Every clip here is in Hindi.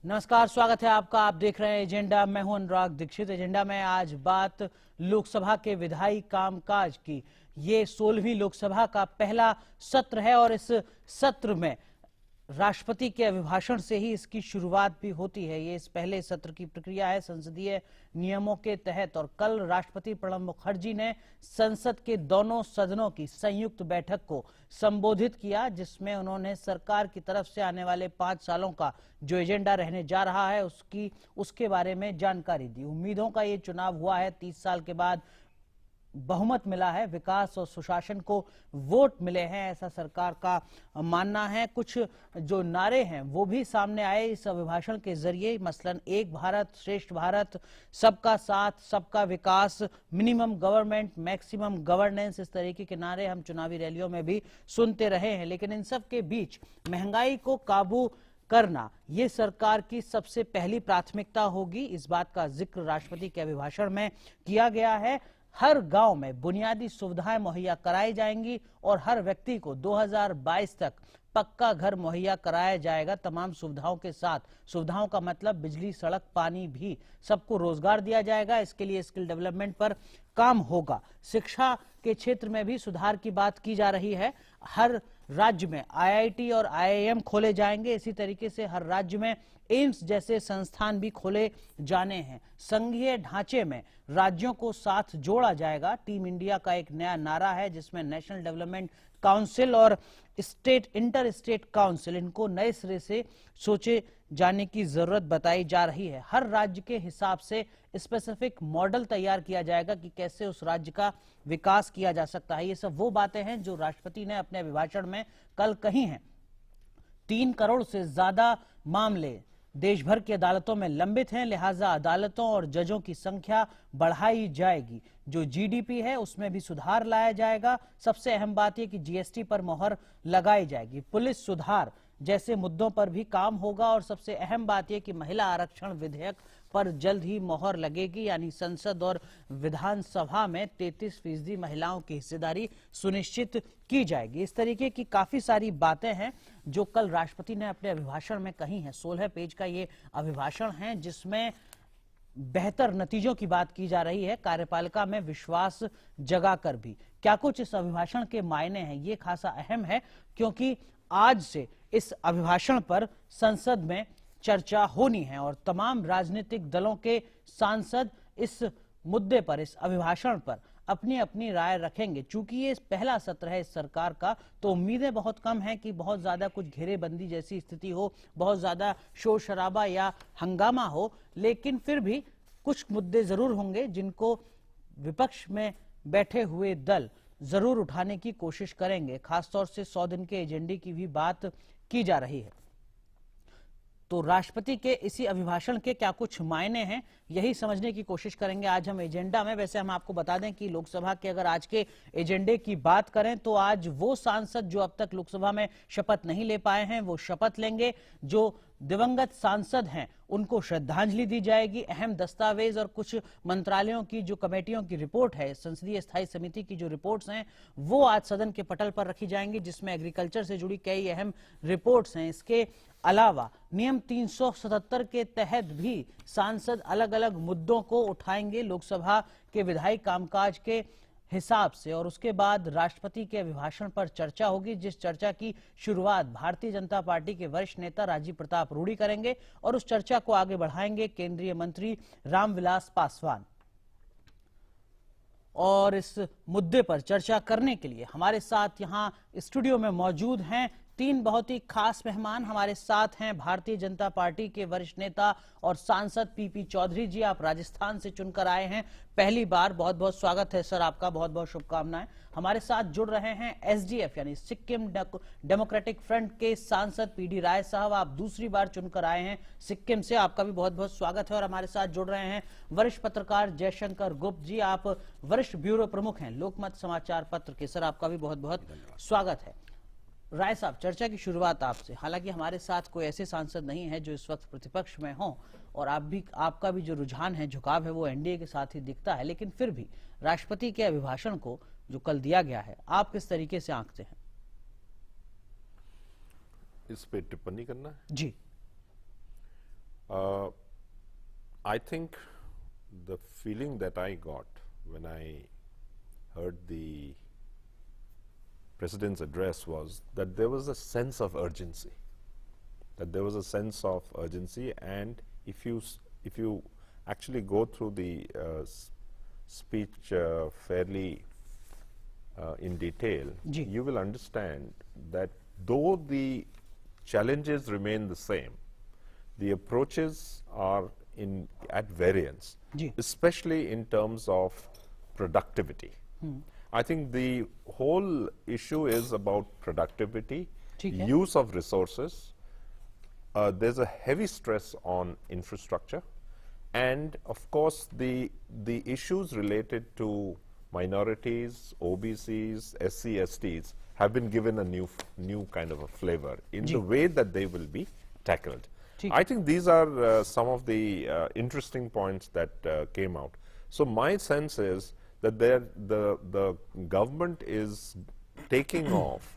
नमस्कार, स्वागत है आपका। आप देख रहे हैं एजेंडा। मैं हूं अनुराग दीक्षित। एजेंडा में आज बात लोकसभा के विधायी कामकाज की। ये 16वीं लोकसभा का पहला सत्र है और इस सत्र में राष्ट्रपति के अभिभाषण से ही इसकी शुरुआत भी होती है। ये इस पहले सत्र की प्रक्रिया है संसदीय नियमों के तहत। और कल राष्ट्रपति प्रणब मुखर्जी ने संसद के दोनों सदनों की संयुक्त बैठक को संबोधित किया, जिसमें उन्होंने सरकार की तरफ से आने वाले 5 सालों का जो एजेंडा रहने जा रहा है उसके बारे में जानकारी दी। उम्मीदों का ये चुनाव हुआ है, 30 साल के बाद बहुमत मिला है, विकास और सुशासन को वोट मिले हैं, ऐसा सरकार का मानना है। कुछ जो नारे हैं वो भी सामने आए इस अभिभाषण के जरिए, मसलन एक भारत श्रेष्ठ भारत, सबका साथ सबका विकास, मिनिमम गवर्नमेंट मैक्सिमम गवर्नेंस, इस तरीके के नारे हम चुनावी रैलियों में भी सुनते रहे हैं। लेकिन इन सब के बीच महंगाई को काबू करना ये सरकार की सबसे पहली प्राथमिकता होगी। इस बात का जिक्र राष्ट्रपति के अभिभाषण में किया गया है। हर गांव में बुनियादी सुविधाएं मुहैया कराई जाएंगी और हर व्यक्ति को 2022 तक पक्का घर मुहैया कराया जाएगा तमाम सुविधाओं के साथ। सुविधाओं का मतलब बिजली, सड़क, पानी भी, सबको रोजगार दिया जाएगा। इसके लिए स्किल डेवलपमेंट पर काम होगा। शिक्षा के क्षेत्र में भी सुधार की बात की जा रही है। हर राज्य में आईआईटी और आईआईएम खोले जाएंगे। इसी तरीके से हर राज्य में एम्स जैसे संस्थान भी खोले जाने हैं। संघीय ढांचे में राज्यों को साथ जोड़ा जाएगा। टीम इंडिया का एक नया नारा है, जिसमें नेशनल डेवलपमेंट काउंसिल और इंटर स्टेट काउंसिल, इनको नए सिरे से सोचे जाने की जरूरत बताई जा रही है। हर राज्य के हिसाब से स्पेसिफिक मॉडल तैयार किया जाएगा कि कैसे उस राज्य का विकास किया जा सकता है। ये सब वो बातें हैं जो राष्ट्रपति ने अपने अभिभाषण में कल कही हैं। 3 करोड़ से ज्यादा मामले देश भर की अदालतों में लंबित हैं, लिहाजा अदालतों और जजों की संख्या बढ़ाई जाएगी। जो जीडीपी है उसमें भी सुधार लाया जाएगा। सबसे अहम बात यह कि जीएसटी पर मोहर लगाई जाएगी। पुलिस सुधार जैसे मुद्दों पर भी काम होगा और सबसे अहम बात यह कि महिला आरक्षण विधेयक पर जल्द ही मोहर लगेगी, यानी संसद और विधानसभा में 33% महिलाओं की हिस्सेदारी सुनिश्चित की जाएगी। इस तरीके की काफी सारी बातें हैं जो कल राष्ट्रपति ने अपने अभिभाषण में कही हैं। 16 पेज का ये अभिभाषण है, जिसमें बेहतर नतीजों की बात की जा रही है, कार्यपालिका में विश्वास जगाकर भी। क्या कुछ इस अभिभाषण के मायने हैं, ये खासा अहम है, क्योंकि आज से इस अभिभाषण पर संसद में चर्चा होनी है और तमाम राजनीतिक दलों के सांसद इस मुद्दे पर, इस अभिभाषण पर अपनी अपनी राय रखेंगे। चूंकि ये पहला सत्र है इस सरकार का, तो उम्मीदें बहुत कम हैं कि बहुत ज्यादा कुछ घेरेबंदी जैसी स्थिति हो, बहुत ज्यादा शोर शराबा या हंगामा हो। लेकिन फिर भी कुछ मुद्दे जरूर होंगे जिनको विपक्ष में बैठे हुए दल जरूर उठाने की कोशिश करेंगे। खासतौर से 100 दिन के एजेंडे की भी बात की जा रही है। तो राष्ट्रपति के इसी अभिभाषण के क्या कुछ मायने हैं, यही समझने की कोशिश करेंगे आज हम एजेंडा में। वैसे हम आपको बता दें कि लोकसभा के अगर आज के एजेंडे की बात करें तो आज वो सांसद जो अब तक लोकसभा में शपथ नहीं ले पाए हैं वो शपथ लेंगे। जो दिवंगत सांसद हैं उनको श्रद्धांजलि दी जाएगी। अहम दस्तावेज और कुछ मंत्रालयों की जो कमेटियों की रिपोर्ट है, संसदीय स्थायी समिति की जो रिपोर्ट्स हैं, वो आज सदन के पटल पर रखी जाएंगी, जिसमें एग्रीकल्चर से जुड़ी कई अहम रिपोर्ट्स हैं। इसके अलावा नियम 377 के तहत भी सांसद अलग अलग मुद्दों को उठाएंगे लोकसभा के विधायी कामकाज के हिसाब से, और उसके बाद राष्ट्रपति के अभिभाषण पर चर्चा होगी, जिस चर्चा की शुरुआत भारतीय जनता पार्टी के वरिष्ठ नेता राजीव प्रताप रूडी करेंगे और उस चर्चा को आगे बढ़ाएंगे केंद्रीय मंत्री रामविलास पासवान। और इस मुद्दे पर चर्चा करने के लिए हमारे साथ यहां स्टूडियो में मौजूद हैं 3 बहुत ही खास मेहमान। हमारे साथ हैं भारतीय जनता पार्टी के वरिष्ठ नेता और सांसद पीपी चौधरी जी। आप राजस्थान से चुनकर आए हैं पहली बार, बहुत बहुत स्वागत है सर आपका, बहुत बहुत शुभकामनाएं। हमारे साथ जुड़ रहे हैं एसडीएफ यानी सिक्किम डेमोक्रेटिक फ्रंट के सांसद पीडी राय साहब, आप दूसरी बार चुनकर आए हैं सिक्किम से, आपका भी बहुत बहुत स्वागत है। और हमारे साथ जुड़ रहे हैं वरिष्ठ पत्रकार जयशंकर गुप्त जी, आप वरिष्ठ ब्यूरो प्रमुख हैं लोकमत समाचार पत्र के, सर आपका भी बहुत बहुत स्वागत है। राय साहब, चर्चा की शुरुआत आपसे। हालांकि हमारे साथ कोई ऐसे सांसद नहीं है जो इस वक्त प्रतिपक्ष में हो, और आपका भी जो रुझान है, झुकाव है, वो एनडीए के साथ ही दिखता है, लेकिन फिर भी राष्ट्रपति के अभिभाषण को जो कल दिया गया है, आप किस तरीके से आंकते हैं? इस पे टिप्पणी करना है जी। Uh, I think the feeling that I got when I heard the President's address was that there was a sense of urgency. And if you actually go through the speech fairly in detail, Ji. you will understand that though the challenges remain the same, the approaches are at variance, Ji. especially in terms of productivity. I think the whole issue is about productivity, ठीक है। use of resources. There's a heavy stress on infrastructure, and of course the issues related to minorities, OBCs, SC, STs have been given a new kind of a flavor in Ji. the way that they will be tackled. ठीक I think these are some of the interesting points that came out. So my sense is that the government is taking off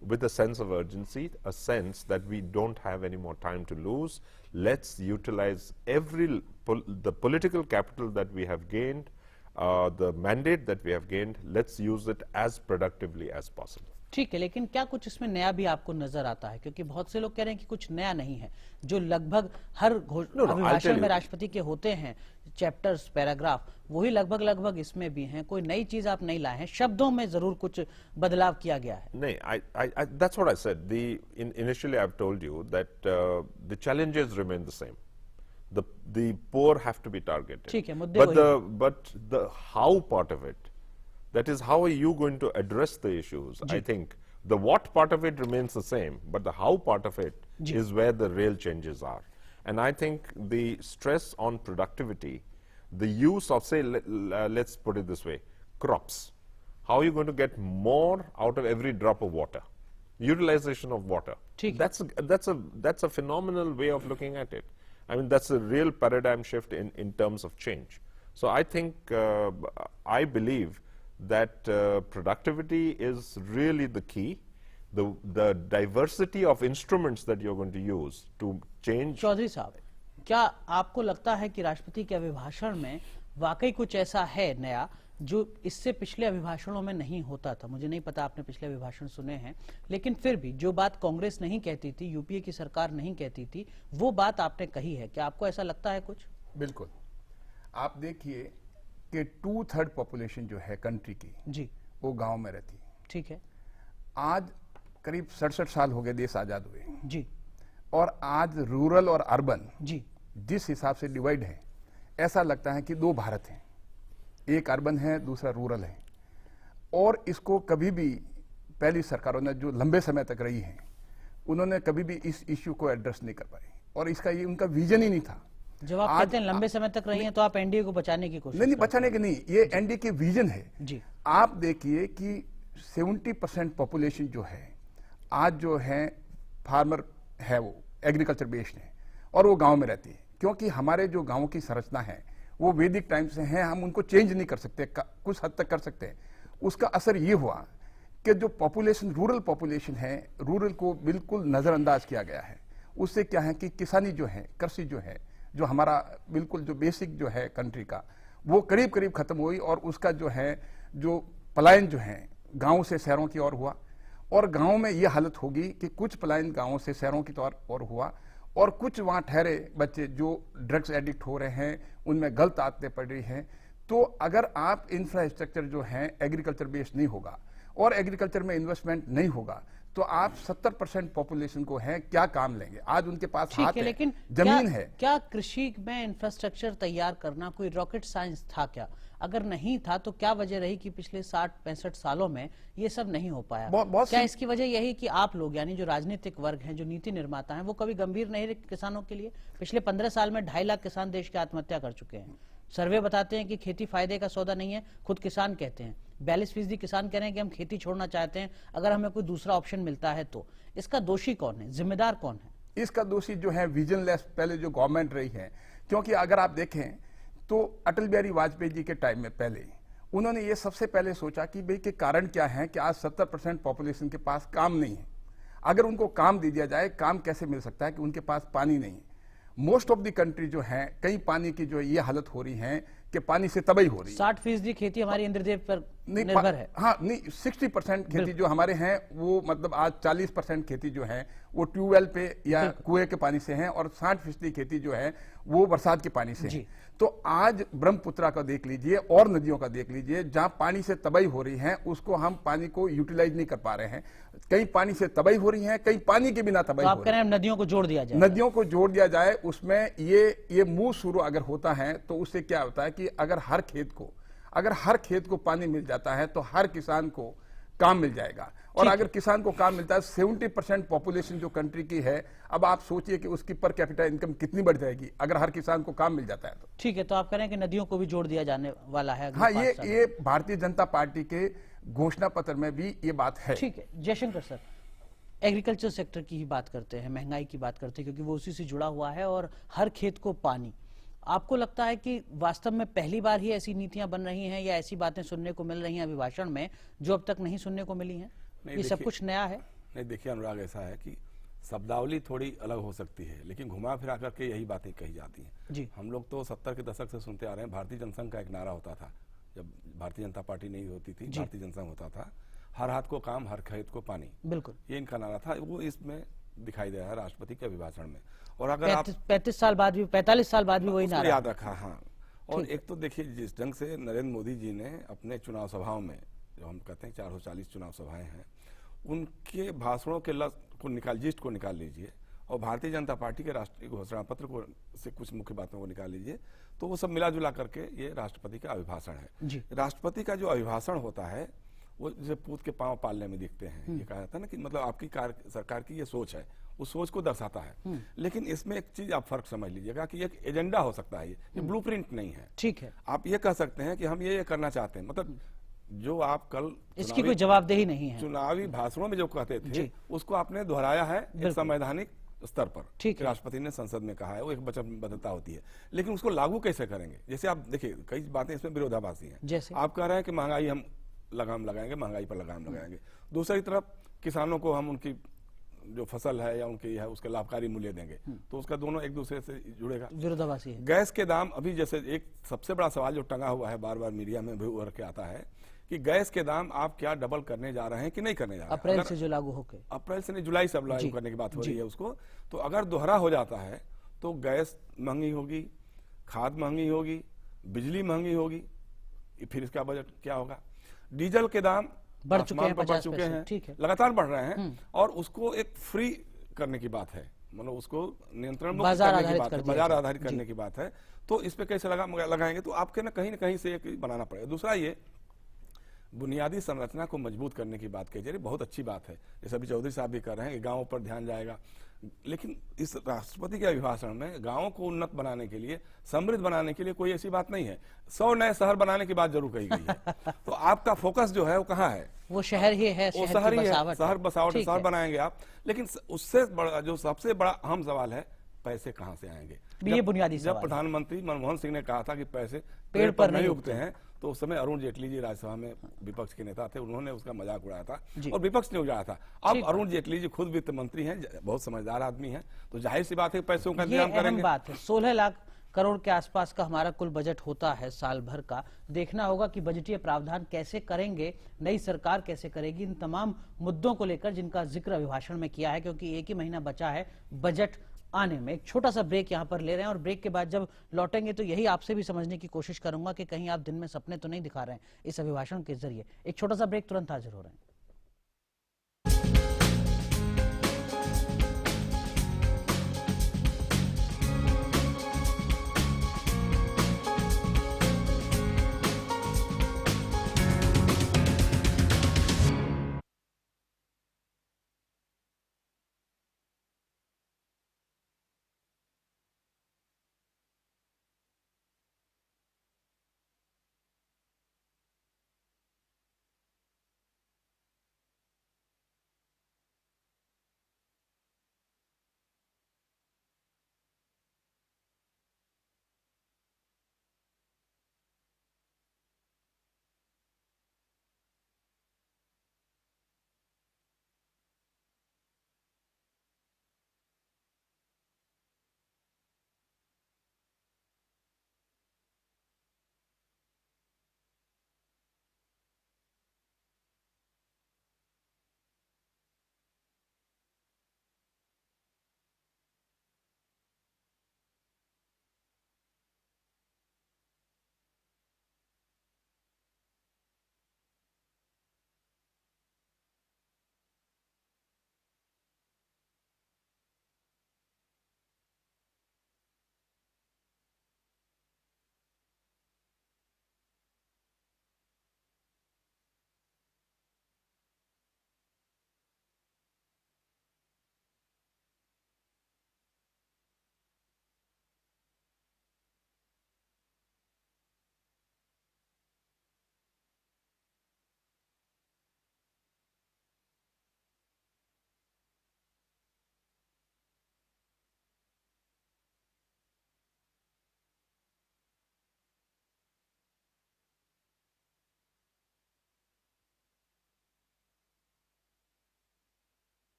with a sense of urgency, a sense that we don't have any more time to lose. Let's utilize the political capital that we have gained, the mandate that we have gained. Let's use it as productively as possible. ठीक है, लेकिन क्या कुछ इसमें नया भी आपको नजर आता है? क्योंकि बहुत से लोग कह रहे हैं कि कुछ नया नहीं है, जो लगभग हर अभिभाषण में राष्ट्रपति के होते हैं चैप्टर्स, पैराग्राफ, वही लगभग इसमें भी हैं। कोई नई चीज आप नहीं लाए हैं, शब्दों में जरूर कुछ बदलाव किया गया है। नहीं, that's what I said. Initially I've told you that the challenges remain the same. The poor have to be targeted. ठीक है, मुद्दे वही but the how part of it, that is, how are you going to address the issues? I think the what part of it remains the same, but the how part of it is where the real changes are. And I think the stress on productivity, the use of, say, let's put it this way, crops. How are you going to get more out of every drop of water? Utilization of water. That's a phenomenal way of looking at it. I mean, that's a real paradigm shift in terms of change. So I think, I believe that productivity is really the key. The diversity of instruments that you're going to use to change. Chaudhary साहब, क्या आपको लगता है कि राष्ट्रपति के अभिभाषण में वाकई कुछ ऐसा है नया जो इससे पिछले अभिभाषणों में नहीं होता था? मुझे नहीं पता, आपने पिछले अभिभाषण सुने हैं, लेकिन फिर भी जो बात कांग्रेस नहीं कहती थी, यूपीए की सरकार नहीं कहती थी, वो बात आपने कही है। क्या आपको ऐसा लगता है कुछ? बिल्कुल। आप देखिए कि 2/3 पॉपुलेशन जो है कंट्री की जी, वो गांव में रहती है। ठीक है। आज करीब 67 साल हो गए देश आजाद हुए जी, और आज रूरल और अर्बन जी, जिस हिसाब से डिवाइड है, ऐसा लगता है कि दो भारत हैं, एक अर्बन है, दूसरा रूरल है। और इसको कभी भी पहली सरकारों ने जो लंबे समय तक रही हैं, उन्होंने कभी भी इस इश्यू को एड्रेस नहीं कर पाई, और इसका ये उनका विजन ही नहीं था। जब आप कहते हैं लंबे समय तक रही हैं, तो आप एनडीए को बचाने की कोशिश नहीं, बचाने की नहीं, ये एनडीए की विजन है। जी, आप देखिए कि 70% पॉपुलेशन जो है आज जो है फार्मर है, वो एग्रीकल्चर बेस्ड है, और वो गांव में रहती है। क्योंकि हमारे जो गांव की संरचना है वो वैदिक टाइम से है, हम उनको चेंज नहीं कर सकते, कुछ हद तक कर सकते हैं। उसका असर ये हुआ कि जो पॉपुलेशन, रूरल पॉपुलेशन है, रूरल को बिल्कुल नजरअंदाज किया गया है। उससे क्या है कि किसानी जो है, कृषि जो है, जो हमारा बिल्कुल जो बेसिक जो है कंट्री का, वो करीब करीब खत्म हुई, और उसका जो है जो पलायन जो है गांव से शहरों की ओर हुआ। और गांव में ये हालत होगी कि कुछ पलायन गांवों से शहरों की ओर हुआ, और कुछ वहां ठहरे बच्चे जो ड्रग्स एडिक्ट हो रहे हैं, उनमें गलत आदतें पड़ रही हैं। तो अगर आप इंफ्रास्ट्रक्चर जो है एग्रीकल्चर बेस्ड नहीं होगा और एग्रीकल्चर में इन्वेस्टमेंट नहीं होगा, तो आप 70% पॉपुलेशन को है क्या काम लेंगे? आज उनके पास हाथ है, लेकिन जमीन है। क्या कृषि में इंफ्रास्ट्रक्चर तैयार करना कोई रॉकेट साइंस था क्या? अगर नहीं था तो क्या वजह रही कि पिछले 60-65 सालों में ये सब नहीं हो पाया? क्या इसकी वजह यही कि आप लोग, यानी जो राजनीतिक वर्ग हैं, जो नीति निर्माता हैं, वो कभी गंभीर नहीं रहे किसानों के लिए? पिछले 15 साल में 2.5 लाख किसान देश के आत्महत्या कर चुके हैं। सर्वे बताते हैं कि खेती फायदे का सौदा नहीं है, खुद किसान कहते हैं। 42% किसान कह रहे हैं कि हम खेती छोड़ना चाहते हैं अगर हमें कोई दूसरा ऑप्शन मिलता है तो। इसका दोषी कौन है, जिम्मेदार कौन है? इसका दोषी जो है विजनलेस पहले जो गवर्नमेंट रही है। क्योंकि अगर आप देखें तो अटल बिहारी वाजपेयी जी के टाइम में पहले उन्होंने ये सबसे पहले सोचा कि भाई के कारण क्या है कि आज 70% पॉपुलेशन के पास काम नहीं है। अगर उनको काम दे दिया जाए, काम कैसे मिल सकता है कि उनके पास पानी नहीं है। मोस्ट ऑफ द कंट्री जो है, कई पानी की जो ये हालत हो रही है कि पानी से तबाही हो रही है। 60% खेती हमारी इंद्रदेव पर नहीं, निर्भर है। हाँ नहीं, 60% खेती जो हमारे हैं वो मतलब आज 40% खेती जो है वो ट्यूबवेल पे या कुएं के पानी से है और 60% खेती जो है वो बरसात के पानी से है। तो आज ब्रह्मपुत्रा का देख लीजिए और नदियों का देख लीजिए, जहां पानी से तबाही हो रही है उसको हम पानी को यूटिलाइज नहीं कर पा रहे हैं। कई पानी से तबाही हो रही है, कई पानी के बिना तो तबाही आप हो कह रही रहे है। हैं नदियों को जोड़ दिया जाए। नदियों को जोड़ दिया जाए, उसमें ये मूल शुरू अगर होता है तो उससे क्या होता है कि अगर हर खेत को पानी मिल जाता है तो हर किसान को काम मिल जाएगा। और अगर किसान को काम मिलता है, 70% पॉपुलेशन जो कंट्री की है, अब आप सोचिए कि उसकी पर कैपिटा इनकम कितनी बढ़ जाएगी अगर हर किसान को काम मिल जाता है तो। ठीक है, तो आप कह रहे हैं कि नदियों को भी जोड़ दिया जाने वाला है अगले हाँ, 5 साल में। ये भारतीय जनता पार्टी के घोषणा पत्र में भी ये बात है। ठीक है जयशंकर सर, एग्रीकल्चर सेक्टर की ही बात करते हैं, महंगाई की बात करते हैं, क्योंकि वो उसी से जुड़ा हुआ है और हर खेत को पानी। आपको लगता है कि वास्तव में पहली बार ही ऐसी नीतियां बन रही हैं या ऐसी बातें सुनने को मिल रही हैं अभिभाषण में जो अब तक नहीं सुनने को मिली हैं? ये सब कुछ नया है? नहीं, देखिए अनुराग, ऐसा है कि शब्दावली थोड़ी अलग हो सकती है लेकिन घुमा फिरा करके यही बातें कही जाती हैं। जी। हम लोग तो 70 के दशक से सुनते आ रहे हैं, भारतीय जनसंघ का एक नारा होता था जब भारतीय जनता पार्टी नहीं होती थी, भारतीय जनसंघ होता था, हर हाथ को काम, हर खेत को पानी। बिल्कुल, ये इनका नारा था, वो इसमें दिखाई दे रहा है राष्ट्रपति के अभिभाषण में। और अगर आप 35 साल बाद भी, 45 साल बाद भी वही उसको नारा याद रखा। हाँ, और एक तो देखिए जिस ढंग से नरेंद्र मोदी जी ने अपने चुनाव सभाओं में, जो हम कहते हैं 440 चुनाव सभाएं हैं, उनके भाषणों के लिस्ट को निकाल लीजिए और भारतीय जनता पार्टी के राष्ट्रीय घोषणा पत्र को से कुछ मुख्य बातों को निकाल लीजिए, तो वो सब मिला जुला करके ये राष्ट्रपति का अभिभाषण है। राष्ट्रपति का जो अभिभाषण होता है वो जैसे पूत के पांव पालने में दिखते हैं, ये कहा जाता है ना कि मतलब आपकी सरकार की ये सोच है, उस सोच को दर्शाता है। लेकिन इसमें एक चीज आप फर्क समझ लीजिएगा कि एक एजेंडा हो सकता है, ये ब्लूप्रिंट नहीं है। ठीक है, आप ये कह सकते हैं कि हम ये करना चाहते हैं, मतलब जो आप कल इसकी कोई जवाबदेही नहीं है। चुनावी भाषणों में जो कहते थे उसको आपने दोहराया है एक संवैधानिक स्तर पर। ठीक है, राष्ट्रपति ने संसद में कहा है, वो एक वचनबद्धता होती है, लेकिन उसको लागू कैसे करेंगे? जैसे आप देखिए कई बातें इसमें विरोधाभासी हैं। जैसे आप कह रहे हैं कि महंगाई हम लगाम लगाएंगे, महंगाई पर लगाम लगाएंगे, दूसरी तरफ किसानों को हम उनकी जो फसल है या उनकी है उसके लाभकारी मूल्य देंगे, तो उसका दोनों एक दूसरे से जुड़ेगा, विरोधाभासी है। गैस के दाम, अभी जैसे एक सबसे बड़ा सवाल जो टंगा हुआ है, बार बार मीडिया में भी उभर के आता है कि गैस के दाम आप क्या डबल करने जा रहे हैं कि नहीं करने जा रहे हैं? अप्रैल से जो लागू होके, अप्रैल से नहीं, जुलाई से अब लागू करने की बात हो रही है उसको। तो अगर दोहरा हो जाता है तो गैस महंगी होगी, खाद महंगी होगी, बिजली महंगी होगी, फिर इसका बजट क्या होगा? डीजल के दाम बढ़ चुके हैं, 50 पैसे हैं, ठीक है, लगातार बढ़ रहे हैं, और उसको एक फ्री करने की बात है, मतलब उसको नियंत्रण में बाजार करने की आधारित बात कर है, दिया बाजार जाए। आधारित करने की बात है। तो इस पे कैसे लगाएंगे? तो आपके ना कहीं से एक बनाना पड़ेगा। दूसरा ये बुनियादी संरचना को मजबूत करने की बात कही जा रही, बहुत अच्छी बात है, जैसे अभी चौधरी साहब भी कर रहे हैं कि गांवों पर ध्यान जाएगा, लेकिन इस राष्ट्रपति के अभिभाषण में गांवों को उन्नत बनाने के लिए, समृद्ध बनाने के लिए कोई ऐसी बात नहीं है। 100 नए शहर बनाने की बात जरूर कही गई है। तो आपका फोकस जो है वो कहाँ है? वो शहर ही है, वो शहर शहर की ही है, बसावट शहर बसावट, ठीक शहर है। बनाएंगे आप, लेकिन उससे बड़ा जो सबसे बड़ा अहम सवाल है, पैसे कहाँ से आएंगे? ये बुनियादी जब सवाल है। प्रधानमंत्री मनमोहन सिंह ने कहा था कि पैसे पेड़ पर नहीं उगते हैं, तो उस समय अरुण जेटली जी राज्यसभा में विपक्ष के नेता थे, उन्होंने उसका मजाक उड़ाया था और विपक्ष ने उड़ाया था। अब अरुण जेटली जी खुद वित्त मंत्री हैं, बहुत समझदार आदमी हैं, तो जाहिर सी बात है पैसों का ये इंतजाम अहम करेंगे। बात है। 16 लाख करोड़ के आसपास का हमारा कुल बजट होता है साल भर का। देखना होगा कि बजटीय प्रावधान कैसे करेंगे, नई सरकार कैसे करेगी, इन तमाम मुद्दों को लेकर जिनका जिक्र अभिभाषण में किया है, क्योंकि एक ही महीना बचा है बजट आने में। एक छोटा सा ब्रेक यहां पर ले रहे हैं और ब्रेक के बाद जब लौटेंगे तो यही आपसे भी समझने की कोशिश करूंगा कि कहीं आप दिन में सपने तो नहीं दिखा रहे हैं इस अभिभाषण के जरिए। एक छोटा सा ब्रेक, तुरंत हाजिर हो रहे हैं।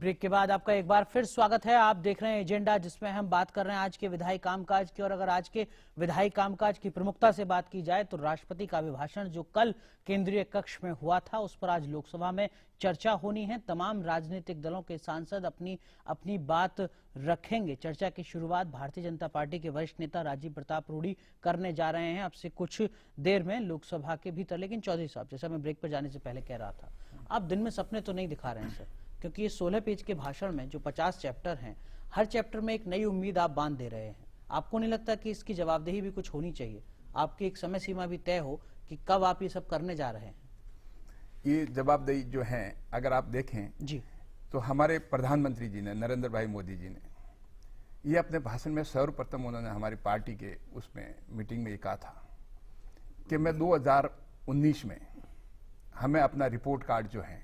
ब्रेक के बाद आपका एक बार फिर स्वागत है। आप देख रहे हैं एजेंडा, जिसमें हम बात कर रहे हैं आज के विधायी कामकाज की। और अगर आज के विधायी कामकाज की प्रमुखता से बात की जाए तो राष्ट्रपति का अभिभाषण जो कल केंद्रीय कक्ष में हुआ था, उस पर आज लोकसभा में चर्चा होनी है। तमाम राजनीतिक दलों के सांसद अपनी अपनी बात रखेंगे। चर्चा की शुरुआत भारतीय जनता पार्टी के वरिष्ठ नेता राजीव प्रताप रूडी करने जा रहे हैं अब से कुछ देर में लोकसभा के भीतर। लेकिन चौधरी साहब, जैसा मैं ब्रेक पर जाने से पहले कह रहा था, आप दिन में सपने तो नहीं दिखा रहे हैं सर, क्योंकि ये 16 पेज के भाषण में जो 50 चैप्टर हैं, हर चैप्टर में एक नई उम्मीद आप बांध दे रहे हैं। आपको नहीं लगता कि इसकी जवाबदेही भी कुछ होनी चाहिए? आपकी एक समय सीमा भी तय हो कि कब आप ये सब करने जा रहे हैं। ये जवाबदेही जो है, अगर आप देखें जी, तो हमारे प्रधानमंत्री जी ने, नरेंद्र भाई मोदी जी ने, ये अपने भाषण में सर्वप्रथम उन्होंने हमारी पार्टी के उसमें मीटिंग में ये कहा था कि मैं 2019 में हमें अपना रिपोर्ट कार्ड जो है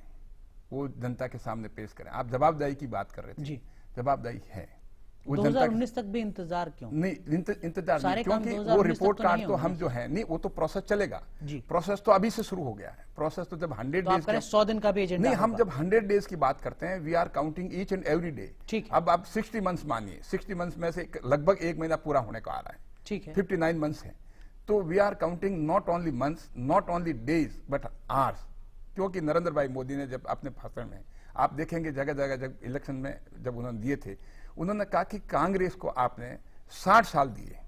वो जनता के सामने पेश करें। आप जवाबदेही की बात कर रहे थे जी। जवाबदेही है वो 2019 तक भी इंतजार क्यों? नहीं, इंतजार सारे नहीं, काम क्योंकि 2019 वो तक रिपोर्ट तो कार्ड नहीं तो हम होंगे। जो है नहीं, वो तो प्रोसेस चलेगा। जी। प्रोसेस तो अभी से शुरू हो गया है। प्रोसेस तो जब 100 तो आप डेज करें 100 दिन का भी एजेंडा नहीं, हम होगा। जब 100 डेज की बात करते हैं, we are counting each and every day. ठीक है। अब आप 60 मंथ्स मानिए, 60 मंथ्स में से लगभग एक महीना पूरा होने को आ रहा है। ठीक है। 59 मंथ्स है, तो we are counting not only months, not only days, but hours. क्योंकि नरेंद्र भाई मोदी ने जब अपने भाषण में, आप देखेंगे जगह जगह जब इलेक्शन में जब उन्होंने दिए थे, उन्होंने कहा कि कांग्रेस को आपने 60 साल दिए,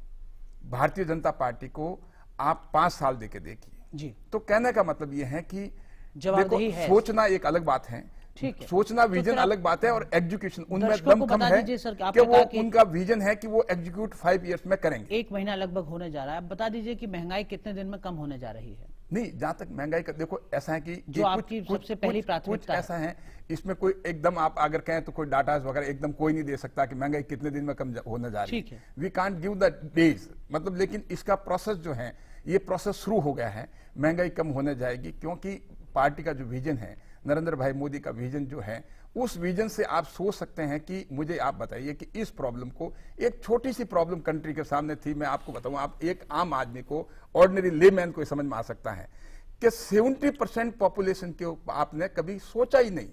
भारतीय जनता पार्टी को आप 5 साल देके देखिए। जी, तो कहने का मतलब ये है कि जवाबदेही देखो, है। सोचना एक अलग बात है, ठीक है। सोचना तो विजन फिर आप अलग बात है, और एग्जीक्यूशन उनमें दर्शकों दम को कम बता है दीजिए सर कि कि आपने वो कहा कि उनका विजन है कि वो एग्जीक्यूट 5 इयर्स में करेंगे। एक महीना लगभग होने जा रहा है। अब बता दीजिए कि महंगाई कितने दिन में कम होने जा रही है? नहीं, जहां तक महंगाई का देखो, ऐसा है कि जो आपकी सबसे पहली प्राथमिकता है। ऐसा है, इसमें कोई एकदम आप अगर कहें तो कोई डाटाज वगैरह एकदम कोई नहीं दे सकता कि महंगाई कितने दिन में कम होने जा रही ठीक है। We can't give the days, मतलब, लेकिन इसका प्रोसेस जो है, ये प्रोसेस शुरू हो गया है। महंगाई कम होने जाएगी, क्योंकि पार्टी का जो विजन है, नरेंद्र भाई मोदी का विजन जो है, उस विजन से आप सोच सकते हैं कि मुझे आप बताइए कि इस प्रॉब्लम को, एक छोटी सी प्रॉब्लम कंट्री के सामने थी, मैं आपको बताऊं, आप एक आम आदमी को, ऑर्डिनरी लेमैन को समझ में आ सकता है कि 70% पॉपुलेशन के आपने कभी सोचा ही नहीं,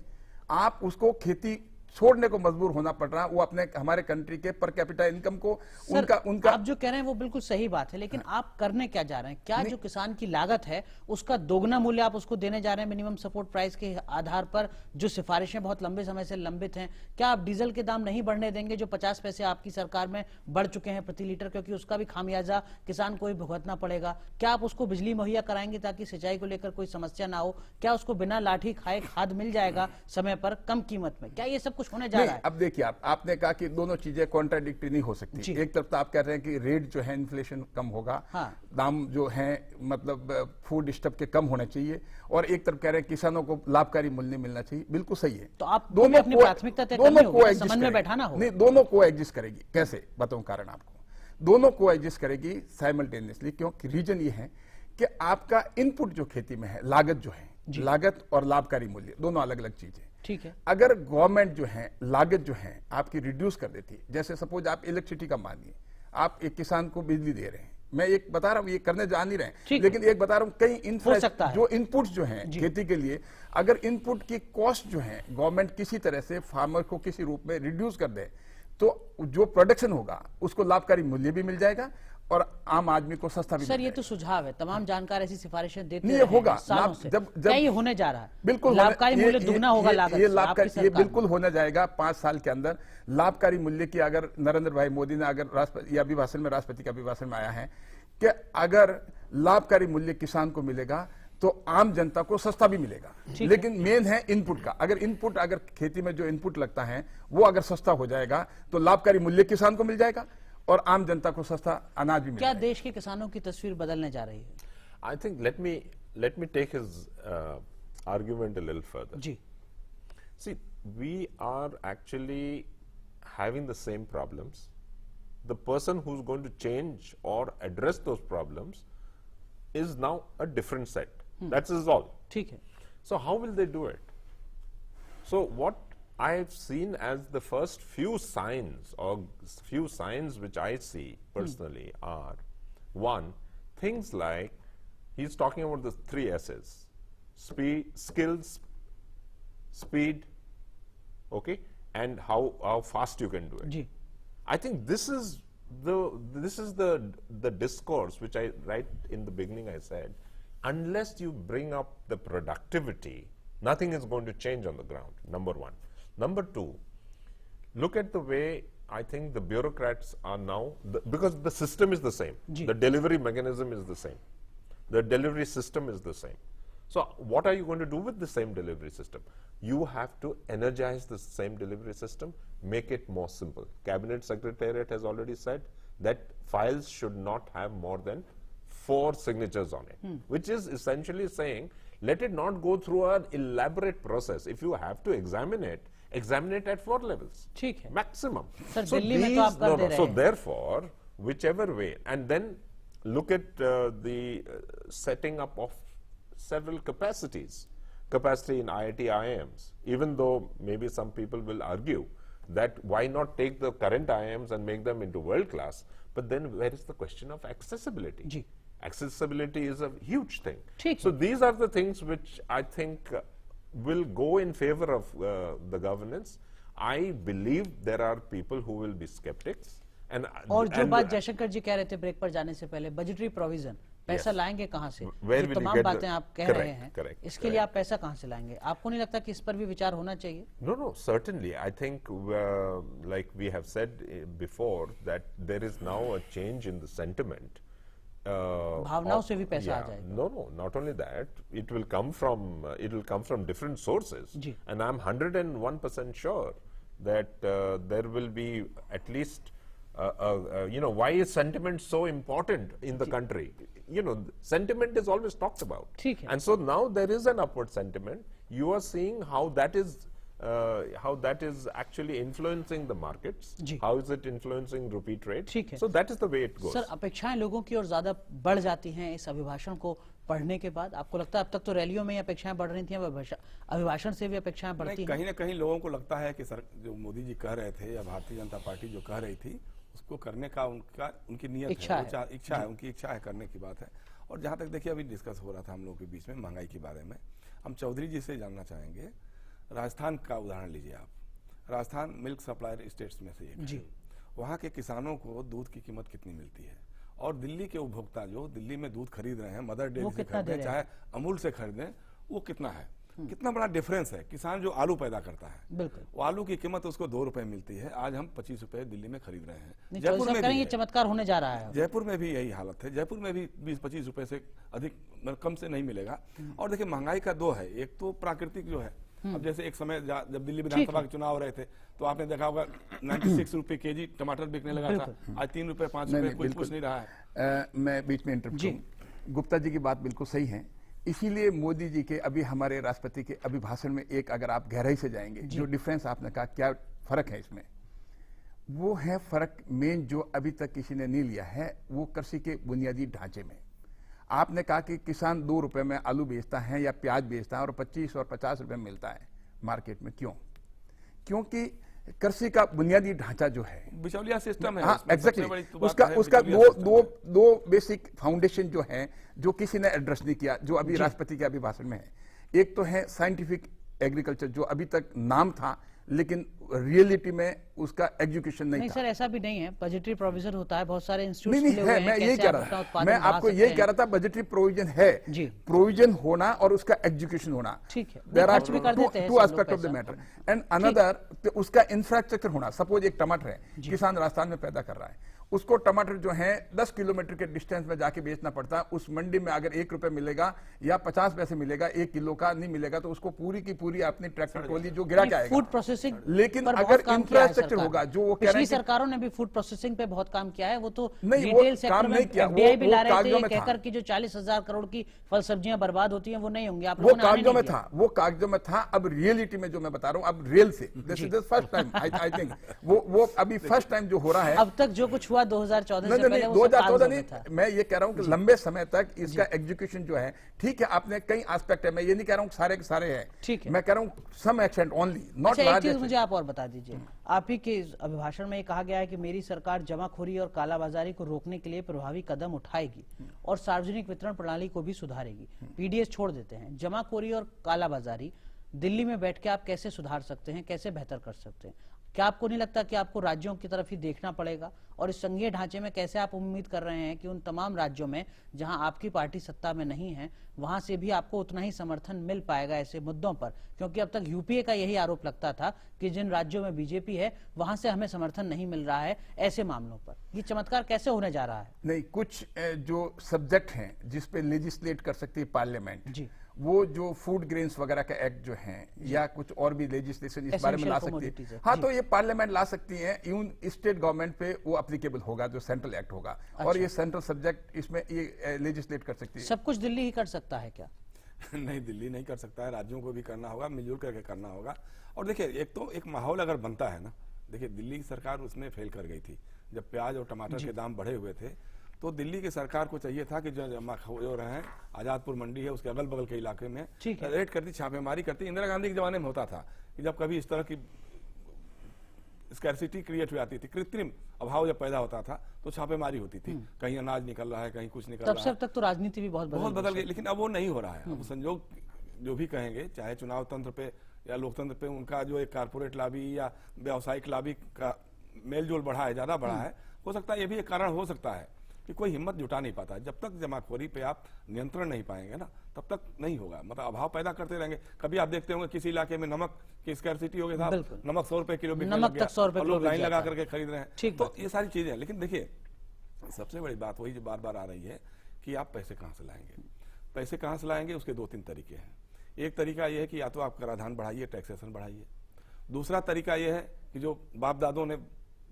आप उसको खेती छोड़ने को मजबूर होना पड़ रहा है। वो अपने हमारे कंट्री के पर कैपिटा इनकम को सर, उनका आप जो कह रहे हैं वो बिल्कुल सही बात है, लेकिन आप करने क्या जा रहे हैं? क्या जो किसान की लागत है उसका दोगुना मूल्य आप उसको देने जा रहे हैं मिनिमम सपोर्ट प्राइस के आधार पर, जो सिफारिशें बहुत लंबे समय से लंबित हैं? क्या आप डीजल के दाम नहीं बढ़ने देंगे, जो 50 पैसे आपकी सरकार में बढ़ चुके हैं प्रति लीटर, क्योंकि उसका भी खामियाजा किसान को ही भुगतना पड़ेगा? क्या आप उसको बिजली मुहैया कराएंगे ताकि सिंचाई को लेकर कोई समस्या ना हो? क्या उसको बिना लाठी खाए खाद मिल जाएगा समय पर कम कीमत में? क्या ये सब कुछ होने जा रहा है? अब देखिए, आपने कहा कि दोनों चीजें कॉन्ट्राडिक्टरी नहीं हो सकती। एक तरफ तो आप कह रहे हैं कि रेट जो है इन्फ्लेशन कम होगा, हाँ। दाम जो है मतलब फूड स्टफ के कम होने चाहिए, और एक तरफ कह रहे हैं किसानों को लाभकारी मूल्य मिलना चाहिए। बिल्कुल सही है। तो आप दोनों अपनी प्राथमिकता तय करनी होगी, समझ में बैठाना होगा। नहीं, दोनों को एग्जिस्ट करेगी। कैसे बताऊं कारण आपको? दोनों को एग्जिस्ट करेगी साइमल्टेनियसली, क्योंकि रीजन ये है कि आपका इनपुट जो खेती में है, लागत जो है, लागत और लाभकारी मूल्य दोनों अलग अलग चीजें। ठीक है। अगर गवर्नमेंट जो है लागत जो है आपकी रिड्यूस कर देती है, जैसे सपोज आप इलेक्ट्रिसिटी का मानिए, आप एक किसान को बिजली दे रहे हैं, मैं एक बता रहा हूं, ये करने जा नहीं रहे, लेकिन एक बता रहा हूं, कई इंफ्रास्ट्रक्चर जो इनपुट्स जो हैं खेती के लिए, अगर इनपुट की कॉस्ट जो है गवर्नमेंट किसी तरह से फार्मर को किसी रूप में रिड्यूस कर दे, तो जो प्रोडक्शन होगा उसको लाभकारी मूल्य भी मिल जाएगा और आम आदमी को सस्ता भी सर, मिल ये तो सुझाव है, तमाम जानकार ऐसी सिफारिशें देते नहीं, रहे होगा हैं सालों से। जब क्या ये होने जा रहा है? बिल्कुल लाभकारी मूल्य दुगना होगा लागत ये से, लाभकारी, आपकी ये सरकार बिल्कुल होने जाएगा 5 साल के अंदर। लाभकारी मूल्य की अगर नरेंद्र भाई मोदी ने, अगर राष्ट्रपति, ये अभिभाषण में, राष्ट्रपति का अभिभाषण में आया है कि अगर लाभकारी मूल्य किसान को मिलेगा तो आम जनता को सस्ता भी मिलेगा। लेकिन मेन है इनपुट का, अगर खेती में जो इनपुट लगता है वो अगर सस्ता हो जाएगा तो लाभकारी मूल्य किसान को मिल जाएगा और आम जनता को सस्ता अनाज भी मिलेगा। क्या देश के किसानों की तस्वीर बदलने जा रही है? I think let me take his argument a little further. Ji, See, we are actually having the same problems. The person who's going to change or address those problems is now a different set. That's all. ठीक है। So how will they do it? So what I've seen as the first few signs which I see personally are, one, things like he's talking about the 3 S's: skills, speed, okay, and how fast you can do it. Ji I think this is the discourse which I right in the beginning I said, unless you bring up the productivity, nothing is going to change on the ground. Number one. Number two, look at the way I think the bureaucrats are now, because the system is the same, Ji. the delivery mechanism is the same, the delivery system is the same. So what are you going to do with the same delivery system? You have to energize the same delivery system, make it more simple. Cabinet Secretariat has already said that files should not have more than 4 signatures on it, which is essentially saying, let it not go through an elaborate process. If you have to examine it at 4 levels. ठीक है। Maximum. Sir, दिल्ली में तो आप कर दे रहे So हैं। therefore, whichever way, and then look at the setting up of several capacities. Capacity in IIT IIMs, even though maybe some people will argue that why not take the current IIMs and make them into world class, but then where is the question of accessibility? Ji. Accessibility is a huge thing. ठीक So these are the things which I think will go in favor of the governance. I believe there are people who will be skeptics. और जो बात जयशंकर जी कह रहे थे ब्रेक पर जाने से पहले, बजटरी प्रोविजन, पैसा लाएंगे कहां से? Where जो will you तमाम get बातें the- आप कह Correct, रहे हैं, correct, इसके लिए आप पैसा कहां से लाएंगे? आपको नहीं लगता कि इस पर भी विचार होना चाहिए? No, certainly. I think, like we have said before, that there is now a change in the sentiment. भावनाओं से भी पैसा आ जाएगा। No, not only that, it will come from different sources. Ji. And I'm 101% sure that there will be at least, why is sentiment so important in the country? Sentiment is always talked about. ठीक है। And so now there is an upward sentiment. You are seeing how that is actually influencing the markets. Ji. How is it influencing rupee trade? ठीक है। So that is the way it goes. Sir, अपेक्षाएं लोगों की ओर ज्यादा बढ़ जाती हैं इस अभिभाषण को पढ़ने के बाद? आपको लगता है अब तक तो रैलियों में ही अपेक्षाएं बढ़ रही थी, अब अभिभाषण से भी अपेक्षाएं बढ़ती नहीं, हैं? कहीं ना कहीं लोगों को लगता है कि सर जो मोदी जी कह रहे थे या भारतीय जनता पार्टी जो कह रही थी उसको करने का उनकी नियत इच्छा है, इच्छा है, उनकी इच्छा है करने की बात है। और जहां तक देखिए अभी डिस्कस हो रहा था हम लोगों के बीच में महंगाई के बारे में, हम चौधरी जी से जानना चाहेंगे, राजस्थान का उदाहरण लीजिए आप। राजस्थान मिल्क सप्लायर स्टेट्स में से एक जी। है। वहाँ के किसानों को दूध की कीमत कितनी मिलती है, और दिल्ली के उपभोक्ता जो दिल्ली में दूध खरीद रहे हैं, मदर डेयरी से कितना दे खरीदें रहे हैं? चाहे अमूल से खरीदें, वो कितना है? कितना बड़ा डिफरेंस है। किसान जो आलू पैदा करता है, बिल्कुल। वो आलू की कीमत उसको 2 रुपए मिलती है, आज हम 25 रुपए दिल्ली में खरीद रहे हैं। नहीं, जयपुर चौधरी में साहब भी ये है। चमत्कार होने जा रहा है। जयपुर में भी यही हालत है। जयपुर में भी 20-25 रुपए से अधिक कम से नहीं मिलेगा। और देखिए महंगाई का 2 है, एक तो प्राकृतिक जो है, अब जैसे एक समय जब दिल्ली विधानसभा के चुनाव हो रहे थे तो आपने देखा होगा 96 रुपए केजी टमाटर बिकने लगा था, आज 3 रुपए 5 रुपए कुछ पूछ नहीं रहा है। मैं बीच में इंटरप्ट करूं। गुप्ता जी की बात बिल्कुल सही है। इसीलिए मोदी जी के अभी हमारे राष्ट्रपति के अभिभाषण में एक, अगर आप गहराई से जाएंगे, जो डिफरेंस आपने कहा क्या फर्क है इसमें, वो है फर्क मेन जो अभी तक किसी ने नहीं लिया है, वो कृषि के बुनियादी ढांचे में। आपने कहा कि किसान 2 रुपए में आलू बेचता है या प्याज बेचता है और 25 और 50 रुपए में मिलता है मार्केट में। क्यों? क्योंकि कृषि का बुनियादी ढांचा जो है, बिचौलिया सिस्टम है। हाँ, उसमें सबसे एग्जैक्टली बड़ी तो बात उसका है उसका बिचौलिया सिस्टम है। दो बेसिक फाउंडेशन जो है, जो किसी ने एड्रेस नहीं किया, जो अभी राष्ट्रपति के अभिभाषण में है। एक तो है साइंटिफिक एग्रीकल्चर, जो अभी तक नाम था लेकिन रियलिटी में उसका एजुकेशन नहीं नहीं था। सर, ऐसा भी नहीं है। बजटरी प्रोविजन होता है, बहुत सारे नहीं इंस्टीट्यूट नहीं खुले है, हुए हैं, मैं यही कैसे कह आप रहा अपना था, उत्पादन मैं बढ़ा आपको सकते यही हैं। कह रहा था, बजटरी प्रोविजन है, जी। प्रोविजन होना और उसका एग्जीक्यूशन होना। ठीक है। देयर आर खर्च भी कर देते हैं टू सब लोग एस्पेक्ट ऑफ द पैसा। मैटर एंड अनदर उसका इंफ्रास्ट्रक्चर होना। सपोज एक टमाटर है, किसान राजस्थान में पैदा कर रहा है, उसको टमाटर जो है 10 किलोमीटर के डिस्टेंस में जाके बेचना पड़ता है। उस मंडी में अगर 1 रुपए मिलेगा या 50 पैसे मिलेगा 1 किलो का, नहीं मिलेगा तो उसको पूरी की पूरी अपनी ट्रैक्टर ट्रॉली जो गिरा के आएगा। फूड प्रोसेसिंग लेकिन पर बहुत अगर काम किया है इंफ्रास्ट्रक्चर सरकार होगा, ने। जो वो कह रहे पिछली हैं कि सरकारों ने भी फूड प्रोसेसिंग पे बहुत काम किया है। वो तो नहीं, वो रिटेल सेक्टर काम में नहीं किया, एफडीआई भी वो ला रहे थे, कागजों में था। कहकर कि जो 40,000 करोड़ की फल सब्जियां बर्बाद होती हैं वो नहीं होंगी। आप वो लोगों ने आने कागजों में नहीं दिया। था, वो कागजों में था। अब रियलिटी में जो मैं बता रहा हूं, अब रियल से this is the first time I think वो अभी फर्स्ट टाइम जो हो रहा है। अब तक जो कुछ हुआ 2014 से नहीं पहले नहीं, वो सब 2014 कागजों नहीं, में था। मैं ये कह रहा हूं कि लंबे समय तक इसका एग्जीक्यूशन जो है, ठीक है, आपने कई एस्पेक्ट है, मैं ये नहीं कह रहा हूं सारे के सारे हैं, ठीक है। मैं कह रहा हूं सम एक्सटेंट ओनली, नॉट अच्छा, एक लार्ज। चीज मुझे आप और बता दीजिए। आप ही के इस अभिभाषण में ये कहा गया है कि मेरी सरकार जमाखोरी और कालाबाजारी को रोकने के लिए प्रभावी कदम उठाएगी और सार्वजनिक वितरण प्रणाली को भी सुधारेगी। पीडीएस छोड़ देते हैं, जमाखोरी और कालाबाजारी दिल्ली में बैठ के आप कैसे सुधार सकते हैं, कैसे बेहतर कर सकते हैं? क्या आपको नहीं लगता कि आपको राज्यों की तरफ ही देखना पड़ेगा? और इस संघीय ढांचे में कैसे आप उम्मीद कर रहे हैं कि उन तमाम राज्यों में जहां आपकी पार्टी सत्ता में नहीं है, वहां से भी आपको उतना ही समर्थन मिल पाएगा ऐसे मुद्दों पर? क्योंकि अब तक यूपीए का यही आरोप लगता था कि जिन राज्यों में बीजेपी है वहां से हमें समर्थन नहीं मिल रहा है ऐसे मामलों पर। ये चमत्कार कैसे होने जा रहा है? नहीं, कुछ जो सब्जेक्ट हैं जिस पे लेजिस्लेट कर सकती है पार्लियामेंट, जी। वो जो फूड ग्रेन्स वगैरह का एक्ट जो है या कुछ और भी लेजिस्लेशन इस बारे में Essential ला सकती commodities है, Act, हाँ, जी। तो ये पार्लियामेंट ला सकती है। इवन स्टेट गवर्नमेंट पे वो अप्लीकेबल होगा जो सेंट्रल एक्ट होगा, और ये सेंट्रल सब्जेक्ट इसमें ये लेजिस्लेट कर सकती है। सब कुछ दिल्ली ही कर सकता है क्या? नहीं, दिल्ली नहीं कर सकता है, राज्यों को भी करना होगा, मिलजुल करके करना होगा। और देखिए, एक तो एक माहौल अगर बनता है ना, देखिए दिल्ली की सरकार उसमें फेल कर गई थी जब प्याज और टमाटर के दाम बढ़े हुए थे। तो दिल्ली की सरकार को चाहिए था कि जो जमाखोर हैं, आजादपुर मंडी है उसके अगल बगल के इलाके में ठीक है। रेड करती, छापेमारी करती। इंदिरा गांधी के जमाने में होता था कि जब कभी इस तरह की स्कैरसिटी क्रिएट हो जाती थी, कृत्रिम अभाव जब पैदा होता था तो छापेमारी होती थी, कहीं अनाज निकल रहा है, कहीं कुछ निकल तब रहा से है। अब तक तो राजनीति भी बहुत बहुत बदल बदल गई, लेकिन अब वो नहीं हो रहा है। अब संजोग जो भी कहेंगे, चाहे चुनाव तंत्र पे या लोकतंत्र पे उनका जो एक कारपोरेट लॉबी या व्यावसायिक लॉबी का मेलजोल बढ़ा है, ज्यादा बढ़ा है, हो सकता है ये भी एक कारण हो सकता है कि कोई हिम्मत जुटा नहीं पाता। जब तक जमाखोरी पे आप नियंत्रण नहीं पाएंगे ना, तब तक नहीं होगा। मतलब अभाव पैदा करते रहेंगे। कभी आप देखते होंगे किसी इलाके में नमक की स्कैरसिटी हो गई था, बिल्कुल। नमक 100 रुपए किलो बिकने नमक लग गया, तक 100 रुपए और किलो लोग बिक लाइन लगा जाता है। करके खरीद रहे हैं। ठीक तो बात है। ये सारी चीजें हैं। लेकिन देखिए, सबसे बड़ी बात वही जो बार बार आ रही है कि आप पैसे कहाँ से लाएंगे। पैसे कहाँ से लाएंगे, उसके दो तीन तरीके हैं। एक तरीका यह है कि या तो आप कराधान बढ़ाइए, टैक्सेशन बढ़ाइए। दूसरा तरीका यह है कि जो बाप दादों ने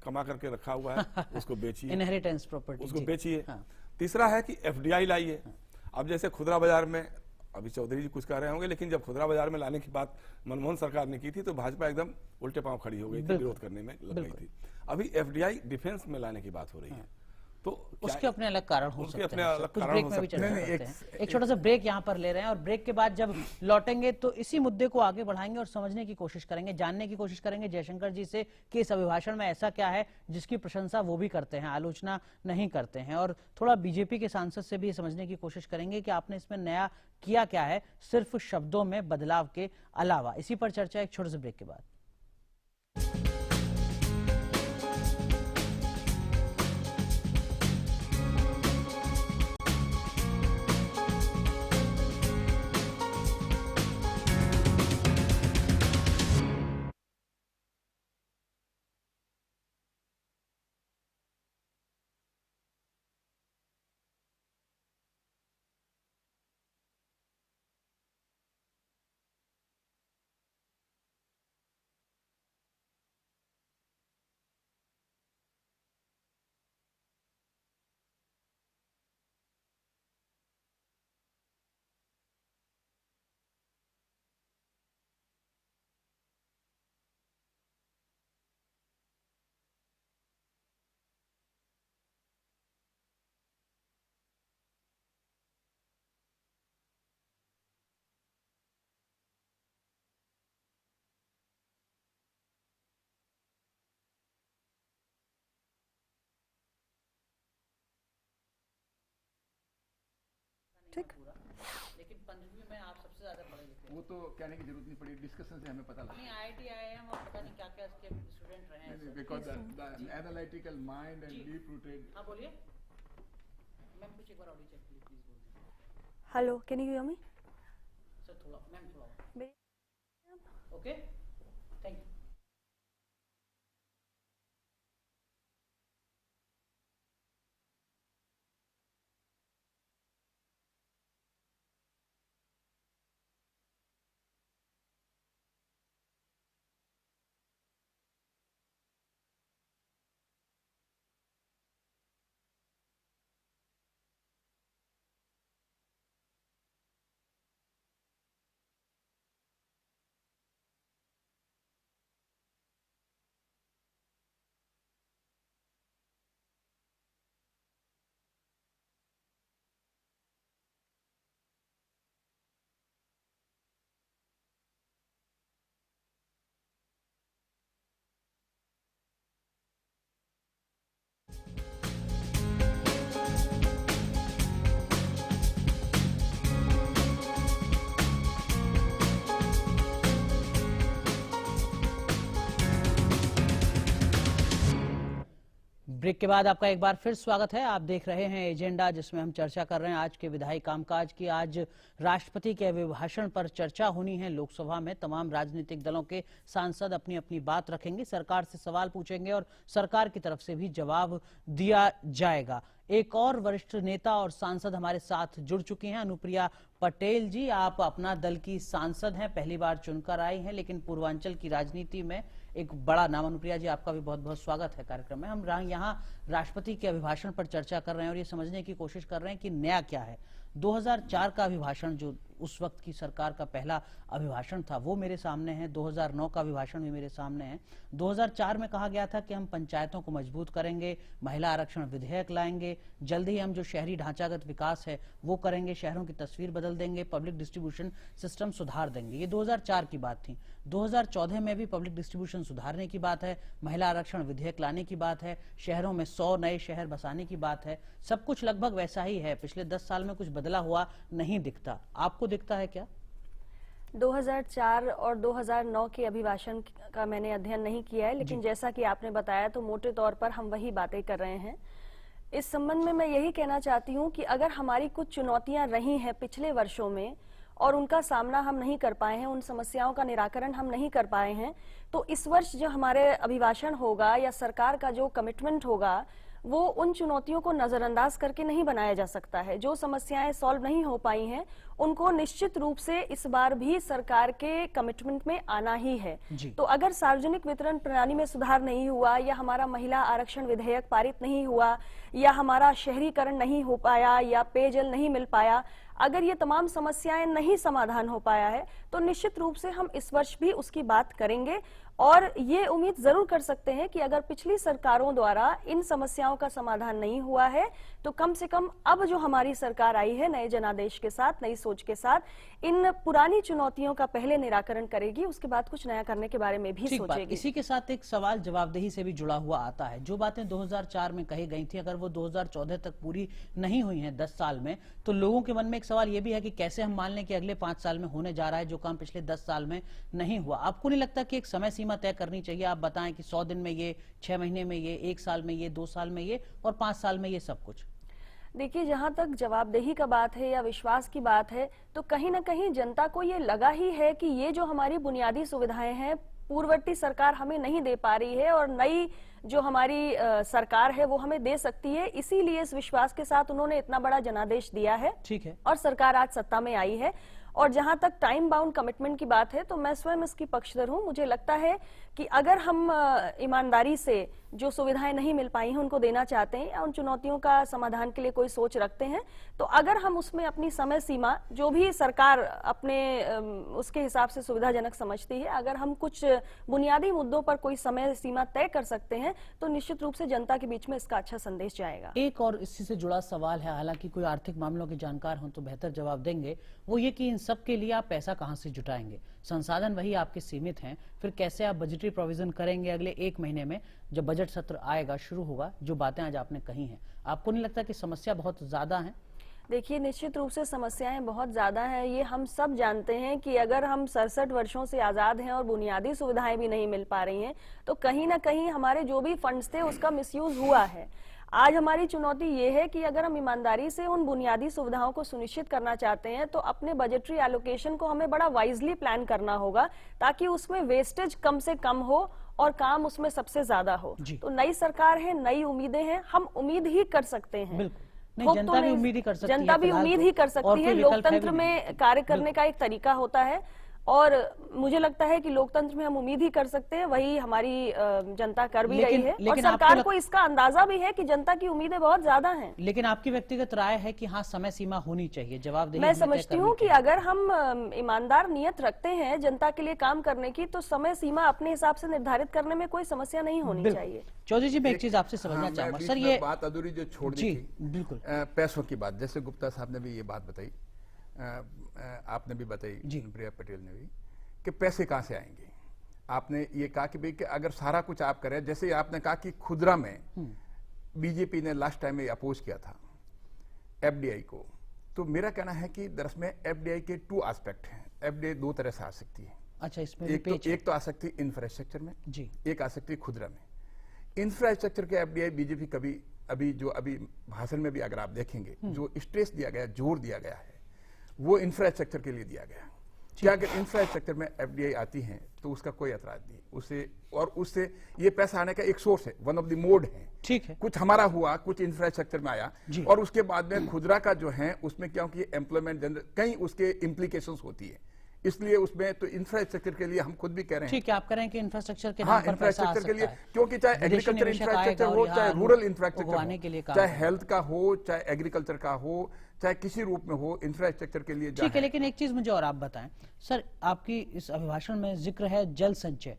कमा करके रखा हुआ है उसको बेचिए, इनहेरिटेंस प्रॉपर्टी, उसको बेचिए। हाँ। तीसरा है कि एफडीआई लाइए। अब जैसे खुदरा बाजार में, अभी चौधरी जी कुछ कह रहे होंगे, लेकिन जब खुदरा बाजार में लाने की बात मनमोहन सरकार ने की थी तो भाजपा एकदम उल्टे पांव खड़ी हो गई थी, विरोध करने में लग गई थी। अभी एफडीआई डिफेंस में लाने की बात हो रही है। तो उसके अपने अलग कारण हो उसके सकते अपने हैं। अलग कुछ कारण ब्रेक हो में भी सकते चर्चा हैं। करते हैं। एक छोटा सा ब्रेक यहाँ पर ले रहे हैं और ब्रेक के बाद जब लौटेंगे तो इसी मुद्दे को आगे बढ़ाएंगे और समझने की कोशिश करेंगे, जानने की कोशिश करेंगे जयशंकर जी से कि इस अभिभाषण में ऐसा क्या है जिसकी प्रशंसा वो भी करते हैं, आलोचना नहीं करते हैं। और थोड़ा बीजेपी के सांसद से भी समझने की कोशिश करेंगे कि आपने इसमें नया किया क्या है, सिर्फ शब्दों में बदलाव के अलावा। इसी पर चर्चा एक छोटे से ब्रेक के बाद। ठीक, लेकिन 15वीं में आप सबसे ज्यादा पढ़े लिखे वो तो कहने की जरूरत नहीं पड़ी, डिस्कशन से हमें पता लगा। नहीं, IIT IIM और पता नहीं क्या क्या इसके स्टूडेंट रहे हैं। Because the analytical mind and deep rooted. हाँ बोलिए मैम, कुछ एक बार ऑडियो चेक प्लीज बोलिए। Hello, can you hear me? Sir थोड़ा मैम, थोड़ा मेरी- ओके, थैंक यू। ब्रेक के बाद आपका एक बार फिर स्वागत है। आप देख रहे हैं एजेंडा, जिसमें हम चर्चा कर रहे हैं आज के विधायी कामकाज की। आज राष्ट्रपति के अभिभाषण पर चर्चा होनी है लोकसभा में। तमाम राजनीतिक दलों के सांसद अपनी अपनी बात रखेंगे, सरकार से सवाल पूछेंगे और सरकार की तरफ से भी जवाब दिया जाएगा। एक और वरिष्ठ नेता और सांसद हमारे साथ जुड़ चुकी हैं, अनुप्रिया पटेल जी। आप अपना दल की सांसद हैं, पहली बार चुनकर आई हैं, लेकिन पूर्वांचल की राजनीति में एक बड़ा नाम। अनुप्रिया जी, आपका भी बहुत बहुत स्वागत है कार्यक्रम में। हम यहाँ राष्ट्रपति के अभिभाषण पर चर्चा कर रहे हैं और ये समझने की कोशिश कर रहे हैं कि नया क्या है। 2004 का अभिभाषण, जो उस वक्त की सरकार का पहला अभिभाषण था, वो मेरे सामने है। 2009 का अभिभाषण भी मेरे सामने है। 2004 में कहा गया था कि हम पंचायतों को मजबूत करेंगे, महिला आरक्षण विधेयक लाएंगे, जल्द ही हम जो शहरी ढांचागत विकास है वो करेंगे, शहरों की तस्वीर बदल देंगे, पब्लिक डिस्ट्रीब्यूशन सिस्टम सुधार देंगे। ये 2004 की बात थी। 2014 में भी पब्लिक डिस्ट्रीब्यूशन सुधारने की बात है, महिला आरक्षण विधेयक लाने की बात है, शहरों में 100 नए शहर बसाने की बात है। सब कुछ लगभग वैसा ही है। पिछले 10 साल में कुछ बदला हुआ नहीं दिखता। आपको दिखता है क्या? 2004 और 2009 के अभिभाषण का मैंने अध्ययन नहीं किया है, लेकिन जैसा कि आपने बताया तो मोटे तौर पर हम वही बातें कर रहे हैं। इस संबंध में मैं यही कहना चाहती हूं कि अगर हमारी कुछ चुनौतियां रही हैं पिछले वर्षों में और उनका सामना हम नहीं कर पाए हैं, उन समस्याओं का निराकरण हम नहीं कर पाए हैं, तो इस वर्ष जो हमारे अभिभाषण होगा या सरकार का जो कमिटमेंट होगा वो उन चुनौतियों को नजरअंदाज करके नहीं बनाया जा सकता है। जो समस्याएं सॉल्व नहीं हो पाई हैं उनको निश्चित रूप से इस बार भी सरकार के कमिटमेंट में आना ही है। तो अगर सार्वजनिक वितरण प्रणाली में सुधार नहीं हुआ या हमारा महिला आरक्षण विधेयक पारित नहीं हुआ या हमारा शहरीकरण नहीं हो पाया या पेयजल नहीं मिल पाया, अगर ये तमाम समस्याएं नहीं समाधान हो पाया है तो निश्चित रूप से हम इस वर्ष भी उसकी बात करेंगे और ये उम्मीद जरूर कर सकते हैं कि अगर पिछली सरकारों द्वारा इन समस्याओं का समाधान नहीं हुआ है तो कम से कम अब जो हमारी सरकार आई है नए जनादेश के साथ, नई सोच के साथ, इन पुरानी चुनौतियों का पहले निराकरण करेगी, उसके बाद कुछ नया करने के बारे में भी सोचेगी। इसी के साथ एक सवाल जवाबदेही से भी जुड़ा हुआ आता है। जो बातें 2004 में कही गई थी, अगर वो 2014 तक पूरी नहीं हुई हैं 10 साल में, तो लोगों के मन में एक सवाल ये भी है कि कैसे हम मान लें कि अगले 5 साल में होने जा रहा है जो काम पिछले 10 साल में नहीं हुआ। आपको नहीं लगता कि एक समय सीमा तय करनी चाहिए? आप बताएं कि 100 दिन में ये, 6 महीने में ये, 1 साल में ये, 2 साल में ये और 5 साल में ये सब कुछ। देखिए, जहां तक जवाबदेही का बात है या विश्वास की बात है तो कहीं ना कहीं जनता को ये लगा ही है कि ये जो हमारी बुनियादी सुविधाएं हैं पूर्ववर्ती सरकार हमें नहीं दे पा रही है और नई जो हमारी सरकार है वो हमें दे सकती है। इसीलिए इस विश्वास के साथ उन्होंने इतना बड़ा जनादेश दिया है। ठीक है। और सरकार आज सत्ता में आई है। और जहां तक टाइम बाउंड कमिटमेंट की बात है तो मैं स्वयं इसकी पक्षधर हूं। मुझे लगता है कि अगर हम ईमानदारी से जो सुविधाएं नहीं मिल पाई हैं उनको देना चाहते हैं या उन चुनौतियों का समाधान के लिए कोई सोच रखते हैं, तो अगर हम उसमें अपनी समय सीमा जो भी सरकार अपने उसके हिसाब से सुविधाजनक समझती है, अगर हम कुछ बुनियादी मुद्दों पर कोई समय सीमा तय कर सकते हैं तो निश्चित रूप से जनता के बीच में इसका अच्छा संदेश जाएगा। एक और इसी से जुड़ा सवाल है, हालांकि कोई आर्थिक मामलों के जानकार हों तो बेहतर जवाब देंगे, वो ये कि इन सब के लिए आप पैसा कहां से जुटाएंगे? संसाधन वही आपके सीमित हैं, फिर कैसे आप बजटरी प्रोविजन करेंगे अगले 1 महीने में जब बजट सत्र आएगा, शुरू होगा? जो बातें आज आपने कही हैं, आपको नहीं लगता कि समस्या बहुत ज्यादा है? देखिए, निश्चित रूप से समस्याएं बहुत ज्यादा हैं। ये हम सब जानते हैं कि अगर हम 67 वर्षों से आजाद हैं और बुनियादी सुविधाएं भी नहीं मिल पा रही हैं तो कहीं ना कहीं हमारे जो भी फंड्स थे उसका मिसयूज हुआ है। आज हमारी चुनौती ये है कि अगर हम ईमानदारी से उन बुनियादी सुविधाओं को सुनिश्चित करना चाहते हैं तो अपने बजटरी एलोकेशन को हमें बड़ा वाइजली प्लान करना होगा ताकि उसमें वेस्टेज कम से कम हो और काम उसमें सबसे ज्यादा हो। तो नई सरकार है, नई उम्मीदें हैं, हम उम्मीद ही कर सकते हैं। नहीं, जनता भी उम्मीद ही कर सकती है। जनता भी उम्मीद ही कर सकती है। लोकतंत्र में कार्य करने का एक तरीका होता है और मुझे लगता है कि लोकतंत्र में हम उम्मीद ही कर सकते हैं, वही हमारी जनता कर भी रही है और सरकार को इसका अंदाजा भी है कि जनता की उम्मीदें बहुत ज्यादा हैं। लेकिन आपकी व्यक्तिगत राय है कि हाँ, समय सीमा होनी चाहिए, जवाबदेही। मैं समझती हूँ कि अगर हम ईमानदार नियत रखते हैं जनता के लिए काम करने की तो समय सीमा अपने हिसाब से निर्धारित करने में कोई समस्या नहीं होनी चाहिए। चौधरी जी, मैं एक चीज आपसे समझना चाहूंगा सर, ये बात अधूरी जो छोड़ दी थी, बिल्कुल पैसों की बात, जैसे गुप्ता साहब ने भी ये बात बताई, आपने भी बताई, प्रिया पटेल ने भी, कि पैसे कहां से आएंगे। आपने ये कहा कि भाई कि अगर सारा कुछ आप करें, जैसे आपने कहा कि खुदरा में बीजेपी ने लास्ट टाइम में अपोज किया था एफडीआई को, तो मेरा कहना है कि दरअसल में एफडीआई के 2 एस्पेक्ट हैं। एफडीआई 2 तरह से आ सकती है। अच्छा, इसमें एक तो आ सकती है इंफ्रास्ट्रक्चर में जी, एक आ सकती है खुदरा में। इंफ्रास्ट्रक्चर के एफडीआई बीजेपी कभी अभी भाषण में भी अगर आप देखेंगे जो स्ट्रेस दिया गया, जोर दिया गया है, वो इंफ्रास्ट्रक्चर के लिए दिया गया। क्या अगर इंफ्रास्ट्रक्चर में एफडीआई आती है तो उसका कोई ऐतराज नहीं, उससे ये पैसा आने का एक सोर्स है, वन ऑफ द मोड है। ठीक है, कुछ हमारा हुआ, कुछ इंफ्रास्ट्रक्चर में आया, और उसके बाद में खुदरा का जो है उसमें क्या कि एम्प्लॉयमेंट जनरेट कई उसके इम्प्लीकेशंस होती है, इसलिए उसमें तो इंफ्रास्ट्रक्चर के लिए हम खुद भी कह रहे हैं। ठीक है, आप कह रहे हैं कि इंफ्रास्ट्रक्चर के हाँ, नाम पर पैसा आ इंफ्रास्ट्रक्चर के लिए, सकता है। क्योंकि चाहे विदेशी एग्रीकल्चर निवेशक इंफ्रास्ट्रक्चर आएगा हो, और चाहे यहाँ रूरल उगवाने इंफ्रास्ट्रक्चर के लिए हो, काम चाहे करेगा। हेल्थ का हो, चाहे एग्रीकल्चर का हो, चाहे किसी रूप में हो, इंफ्रास्ट्रक्चर के लिए ठीक है, लेकिन एक चीज मुझे और आप बताएं सर, आपकी इस अभिभाषण में जिक्र है जल संचय,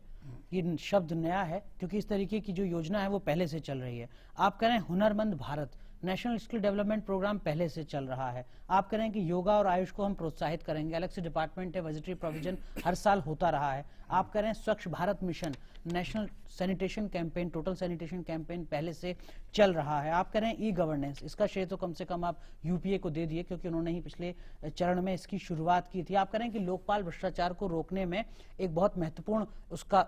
ये शब्द नया है क्योंकि इस तरीके की जो योजना है वो पहले से चल रही है। आप कह रहे हैं हुनरमंद Bharat, national skill development programme पहले से चल रहा है। आप कह रहे हैं कि योगा और आयुष को हम प्रोत्साहित करेंगे, अलग से डिपार्टमेंट है, बजटरी प्रोविजन हर साल होता रहा है। आप कह रहे हैं स्वच्छ Bharat mission, national sanitation campaign, total sanitation campaign पहले से चल रहा है। आप कह रहे हैं ई गवर्नेंस, इसका श्रेय तो कम से कम आप यूपीए को दे दिए क्योंकि उन्होंने ही पिछले चरण में इसकी शुरुआत की थी। आप कह रहे हैं कि लोकपाल भ्रष्टाचार को रोकने में एक बहुत महत्वपूर्ण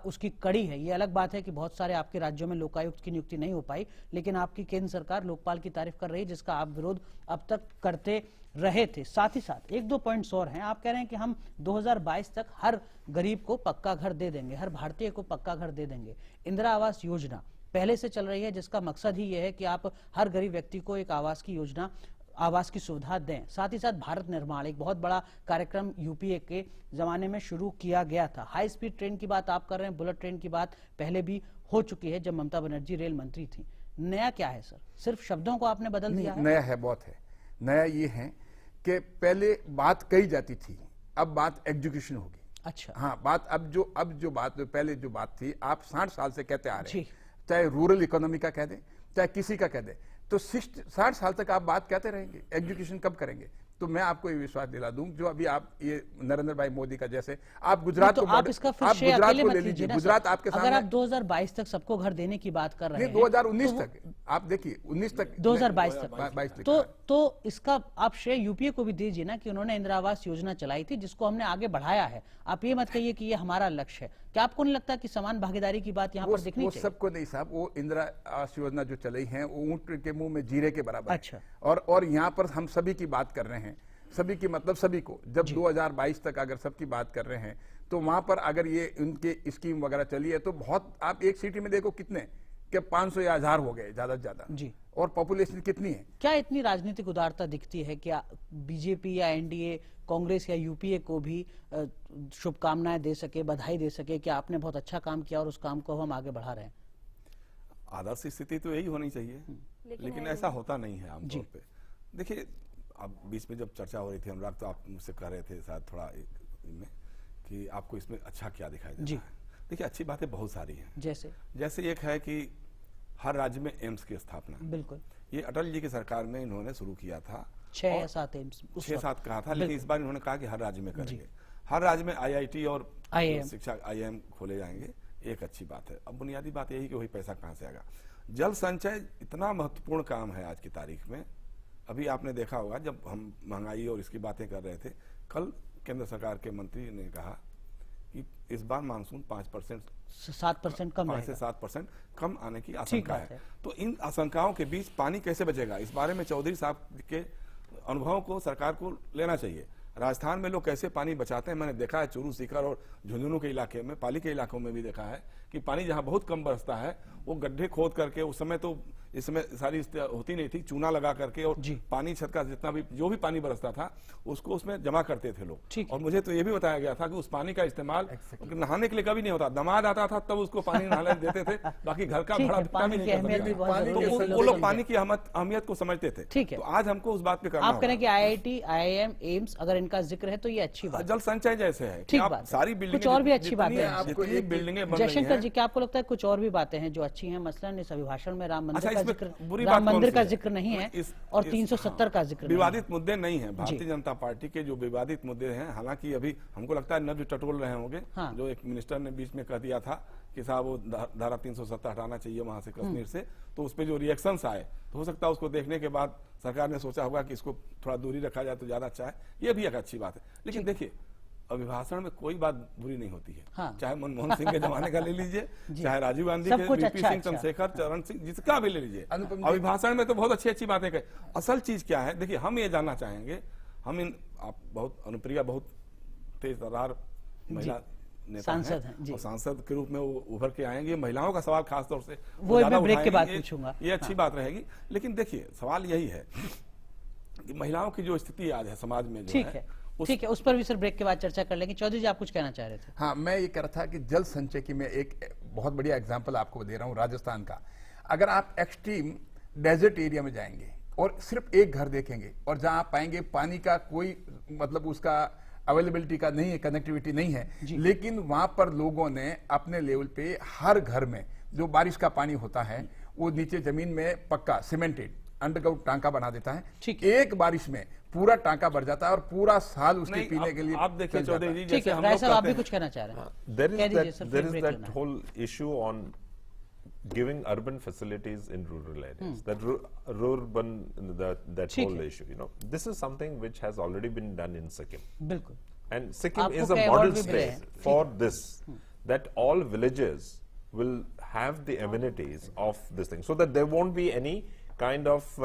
उसकी कड़ी है। ये अलग बात है कि बहुत सारे आपके राज्यों में लोकायुक्त की नियुक्ति नहीं हो पाई, लेकिन आपकी केंद्र सरकार लोकपाल की तारीफ कर रही है, जिसका आप विरोध अब तक करते रहे थे। साथ ही साथ एक दो पॉइंट्स और हैं। आप कह रहे हैं कि हम 2022 तक हर गरीब को पक्का घर दे देंगे, हर भारतीय को पक्का घर दे देंगे। इंदिरा आवास योजना पहले से चल रही है, जिसका मकसद ही यह है कि आप हर गरीब व्यक्ति को एक आवास की योजना, आवास की सुविधा दें। साथ ही साथ भारत निर्माण, एक बहुत बड़ा कार्यक्रम यूपीए के जमाने में शुरू किया गया था। हाई स्पीड ट्रेन की बात आप कर रहे हैं, बुलेट ट्रेन की बात पहले भी हो चुकी है जब ममता बनर्जी रेल मंत्री थी। नया क्या है सर? सिर्फ शब्दों को आपने बदल दिया है? नया है, बहुत है। नया ये है कि पहले बात कही जाती थी, अब बात एग्जीक्यूशन होगी। अच्छा, हाँ, बात अब जो बात पहले जो बात थी, आप 60 साल से कहते आ रहे हैं, जी। चाहे रूरल इकोनॉमी का कह दें, चाहे किसी का कह दें, तो 60 साल तक आप बात कहते रहेंगे, एग्जीक्यूशन कब करेंगे? तो मैं आपको ये विश्वास दिला दूं, जो अभी आप ये नरेंद्र भाई मोदी का, जैसे आप गुजरात तो को आप इसका फिर आप श्रेय गुजरात अकेले को मत ले लीजिए लीजिए, ना गुजरात सर। आपके अगर सामने। आप 2022 तक सबको घर देने की बात कर रहे नहीं, हैं 2019 तक आप देखिए, 19 तक, 2022 तक 22 लिखा तो है। तो इसका आप श्रेय यूपीए को भी दीजिए ना कि उन्होंने इंदिरा आवास योजना चलाई थी, जिसको हमने आगे बढ़ाया है। आप ये मत कहिए कि ये हमारा लक्ष्य है। क्या आपको नहीं लगता कि समान भागीदारी की बात यहाँ पर दिखनी वो चाहिए? सबको नहीं साहब, वो इंदिरा आवास योजना जो चलाई है वो ऊंट के मुंह में जीरे के बराबर है। अच्छा। और यहाँ पर हम सभी की बात कर रहे हैं, सभी की मतलब सभी को, जब 2022 तक अगर सबकी बात कर रहे हैं, तो वहां पर अगर ये उनके स्कीम वगैरह चली है तो बहुत, आप एक सिटी में देखो कितने कि 500 या 1000 हो गए ज्यादा से ज्यादा जी। और पॉपुलेशन कितनी है? क्या इतनी राजनीतिक उदारता दिखती है? क्या बीजेपी या एनडीए, कांग्रेस या यूपीए को भी शुभकामनाएं दे सके, बधाई दे सके कि आपने बहुत अच्छा काम किया और उस काम को हम आगे बढ़ा रहे हैं? आदर्श स्थिति तो यही होनी चाहिए, लेकिन ऐसा होता नहीं है आमतौर पे। देखिए, अब बीच में जब चर्चा हो रही थी, अनुराग, तो आप मुझसे कह रहे थे शायद थोड़ा में कि आपको इसमें अच्छा क्या दिखाई देता है। देखिए, अच्छी बातें बहुत सारी हैं। जैसे एक है कि हर राज्य में एम्स की स्थापना। बिल्कुल, ये अटल जी की सरकार में इन्होंने शुरू किया था, 6 या 7 एम्स, 6-7 कहा था, लेकिन इस बार इन्होंने कहा कि हर राज्य में करेंगे। हर राज्य में आईआईटी और शिक्षा IIM खोले जाएंगे, एक अच्छी बात है। अब बुनियादी बात यही कि वही पैसा कहाँ से आएगा। जल संचय इतना महत्वपूर्ण काम है आज की तारीख में। अभी आपने देखा होगा, जब हम महंगाई और इसकी बातें कर रहे थे, कल केंद्र सरकार के मंत्री ने कहा कि इस बार मानसून 5% 7% कम 5 से रहेगा। 7% कम आने की आशंका बात है। तो इन आशंकाओं के बीच पानी कैसे बचेगा, इस बारे में चौधरी साहब के अनुभवों को सरकार को लेना चाहिए। राजस्थान में लोग कैसे पानी बचाते हैं, मैंने देखा है। चूरू, सीकर और झुंझुनू के इलाके में, पाली के इलाकों में भी देखा है कि पानी जहां बहुत कम बरसता है, वो गड्ढे खोद करके, उस समय तो इस समय सारी होती नहीं थी, चूना लगा करके और पानी छत का जितना भी जो भी पानी बरसता था उसको उसमें जमा करते थे लोग। और मुझे तो ये भी बताया गया था कि उस पानी का इस्तेमाल नहाने के लिए कभी नहीं होता। दमाद आता था तब उसको पानी नहाने देते थे, बाकी घर का बड़ा पानी की अहमियत भी बहुत जरूरी है। वो लोग पानी की अहमियत को समझते थे। ठीक है, तो आज हमको उस बात पे करना आप कह रहे हैं कि IIT, IIM, एम्स अगर इनका जिक्र है तो ये अच्छी बात है। जल संचय जैसे है, ठीक आप बात है। सारी बिल्डिंग, कुछ और भी अच्छी बातें हैं। आपको जितनी एक बिल्डिंगें बन रही जयशंकर हैं, जी, क्या आपको लगता है कुछ और भी बातें हैं जो अच्छी हैं? मसलन इस अभिभाषण में राम मंदिर का इसमें जिक्र, बुरी राम बात कौन मंदिर सी का है? जिक्र नहीं है इस- और इस- 370 का जिक्र नहीं है। विवादित मुद्दे नहीं है। भारतीय जनता पार्टी के जो विवादित मुद्दे हैं, हालांकि अभी हमको लगता है नब्ज टटोल रहे होंगे। हाँ। जो एक मिनिस्टर ने बीच में कह दिया था कि साहब वो धारा 370 हटाना चाहिए वहां से, कश्मीर से, तो उस पर जो रिएक्शंस आए, तो हो सकता है उसको देखने के बाद सरकार ने सोचा होगा कि इसको थोड़ा दूरी रखा जाए तो ज्यादा अच्छा है। ये भी एक अच्छी बात है। लेकिन देखिए, अभिभाषण में कोई बात बुरी नहीं होती है। हाँ। चाहे मनमोहन सिंह के जमाने का ले लीजिए, चाहे राजीव गांधी सब के, कुछ वीपी अच्छा, सिंह, अच्छा। चंद्रशेखर, चरण सिंह, जिसका भी ले लीजिए, अनुपम जी। अभिभाषण में तो बहुत अच्छी अच्छी बातें कही। असल चीज क्या है, देखिए हम ये जानना चाहेंगे, आप बहुत, अनुप्रिया बहुत तेज तर्रार महिला नेता सांसद हैं, जी। और सांसद के रूप में वो उभर के आएंगे। महिलाओं का सवाल खास तौर से वो ज्यादा मैं ब्रेक के बाद उठाएंगे, पूछूंगा। ये अच्छी बात रहेगी। लेकिन देखिए सवाल यही है कि महिलाओं की जो स्थिति आज है समाज में जो ठीक है, ठीक है, उस पर भी सर ब्रेक के बाद चर्चा कर लेंगे। चौधरी जी आप कुछ कहना चाह रहे थे? हाँ, मैं ये कह रहा था कि जल संचय की मैं एक बहुत बढ़िया एग्जांपल आपको दे रहा हूँ राजस्थान का। अगर आप एक्सट्रीम डेजर्ट एरिया में जाएंगे और सिर्फ एक घर देखेंगे और जहां आप पाएंगे पानी का कोई मतलब उसका अवेलेबिलिटी का नहीं है, कनेक्टिविटी नहीं है, लेकिन वहां पर लोगों ने अपने लेवल पे हर घर में जो बारिश का पानी होता है वो नीचे जमीन में पक्का सीमेंटेड अंडरग्राउंड टांका बना देता है। ठीक एक बारिश में पूरा टांका भर जाता है और पूरा साल उसके नहीं, पीने के लिए आप देखिए चल जाता चौधरी है। जी, ठीक जैसे है, हम राय लोग साहब आप करते भी हैं, कुछ कहना चाह रहे हैं? There कह दीजिए is सर, that फिर there is ब्रेक that लेना है। whole issue on giving urban facilities in rural areas. That rural that ठीक whole है। issue. You know, this is something which has already been done in Sikkim, बिल्कुल, and Sikkim आपको is a कई model award भी मिले state हैं। for this. That all villages will have the amenities of this thing, so that there won't be any kind of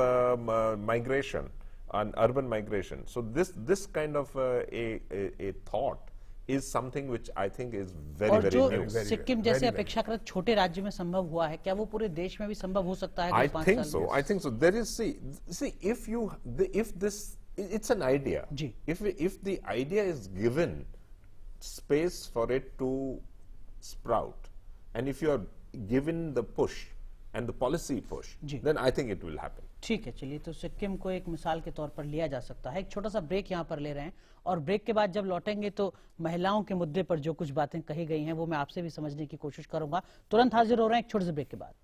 migration, an urban migration. So this kind of a thought is something which I think is very और very जो new. सिक्किम जैसे अपेक्षाकृत छोटे राज्य में संभव हुआ है, क्या वो पूरे देश में भी संभव हो सकता है? I 5 think साल so. में? I think so. There is see if this it's an idea. Ji. If the idea is given space for it to sprout, and if you are given the push and the policy push, ji. then I think it will happen. ठीक है, चलिए, तो सिक्किम को एक मिसाल के तौर पर लिया जा सकता है। एक छोटा सा ब्रेक यहाँ पर ले रहे हैं और ब्रेक के बाद जब लौटेंगे तो महिलाओं के मुद्दे पर जो कुछ बातें कही गई हैं वो मैं आपसे भी समझने की कोशिश करूंगा। तुरंत हाजिर हो रहे हैं एक छोटे से ब्रेक के बाद।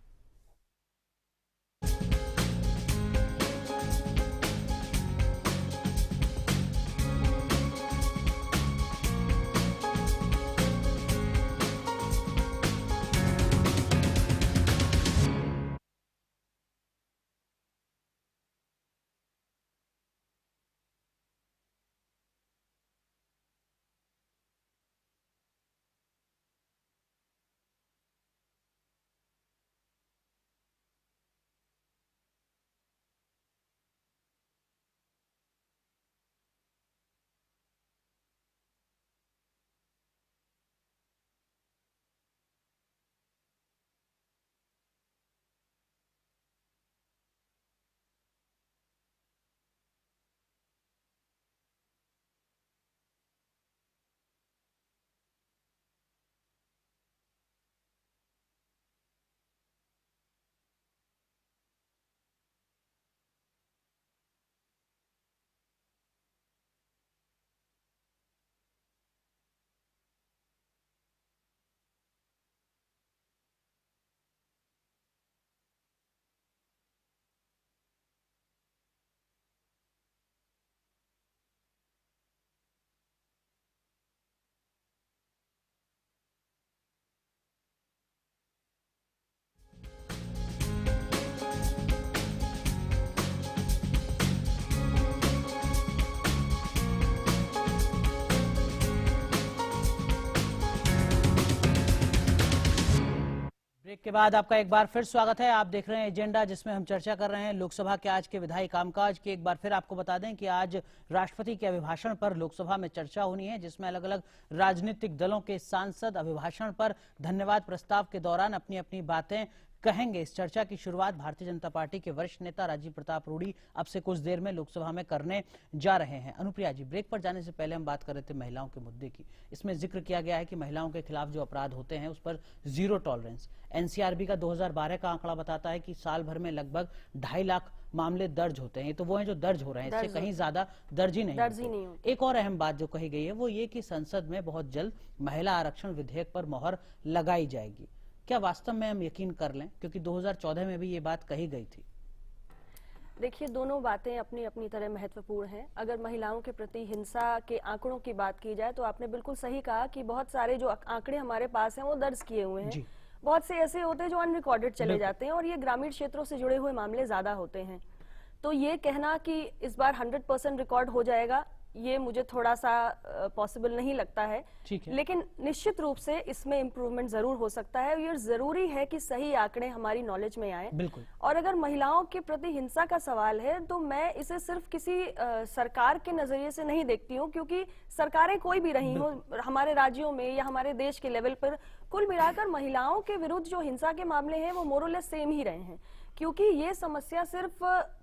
ब्रेक के बाद आपका एक बार फिर स्वागत है। आप देख रहे हैं एजेंडा, जिसमें हम चर्चा कर रहे हैं लोकसभा के आज के विधायी कामकाज की। एक बार फिर आपको बता दें कि आज राष्ट्रपति के अभिभाषण पर लोकसभा में चर्चा होनी है, जिसमें अलग अलग राजनीतिक दलों के सांसद अभिभाषण पर धन्यवाद प्रस्ताव के दौरान अपनी अपनी बातें कहेंगे। इस चर्चा की शुरुआत भारतीय जनता पार्टी के वरिष्ठ नेता राजीव प्रताप रूडी अब से कुछ देर में लोकसभा में करने जा रहे हैं। अनुप्रिया जी, ब्रेक पर जाने से पहले हम बात कर रहे थे महिलाओं के मुद्दे की। इसमें जिक्र किया गया है कि महिलाओं के खिलाफ जो अपराध होते हैं उस पर जीरो टॉलरेंस। एनसीआरबी का 2012 का आंकड़ा बताता है कि साल भर में लगभग 2.5 लाख मामले दर्ज होते हैं। तो वो हैं जो दर्ज हो रहे हैं, इससे कहीं ज्यादा दर्ज ही नहीं होते। एक और अहम बात जो कही गई है वो ये कि संसद में बहुत जल्द महिला आरक्षण विधेयक पर मोहर लगाई जाएगी। क्या वास्तव में हम यकीन कर लें, क्योंकि 2014 में भी ये बात कही गई थी? देखिए, दोनों बातें अपनी अपनी तरह महत्वपूर्ण हैं। अगर महिलाओं के प्रति हिंसा के आंकड़ों की बात की जाए तो आपने बिल्कुल सही कहा कि बहुत सारे जो आंकड़े हमारे पास हैं वो दर्ज किए हुए हैं। बहुत से ऐसे होते हैं जो अनरिकॉर्डेड चले जाते हैं और ये ग्रामीण क्षेत्रों से जुड़े हुए मामले ज्यादा होते हैं। तो ये कहना कि इस बार 100% रिकॉर्ड हो जाएगा, ये मुझे थोड़ा सा पॉसिबल नहीं लगता है। ठीक है। लेकिन निश्चित रूप से इसमें इम्प्रूवमेंट जरूर हो सकता है। ये जरूरी है कि सही आंकड़े हमारी नॉलेज में आए। बिल्कुल। और अगर महिलाओं के प्रति हिंसा का सवाल है तो मैं इसे सिर्फ किसी सरकार के नजरिए से नहीं देखती हूँ, क्योंकि सरकारें कोई भी रही हो हमारे राज्यों में या हमारे देश के लेवल पर, कुल मिलाकर महिलाओं के विरुद्ध जो हिंसा के मामले हैं वो मोरलेस सेम ही रहे हैं। क्योंकि ये समस्या सिर्फ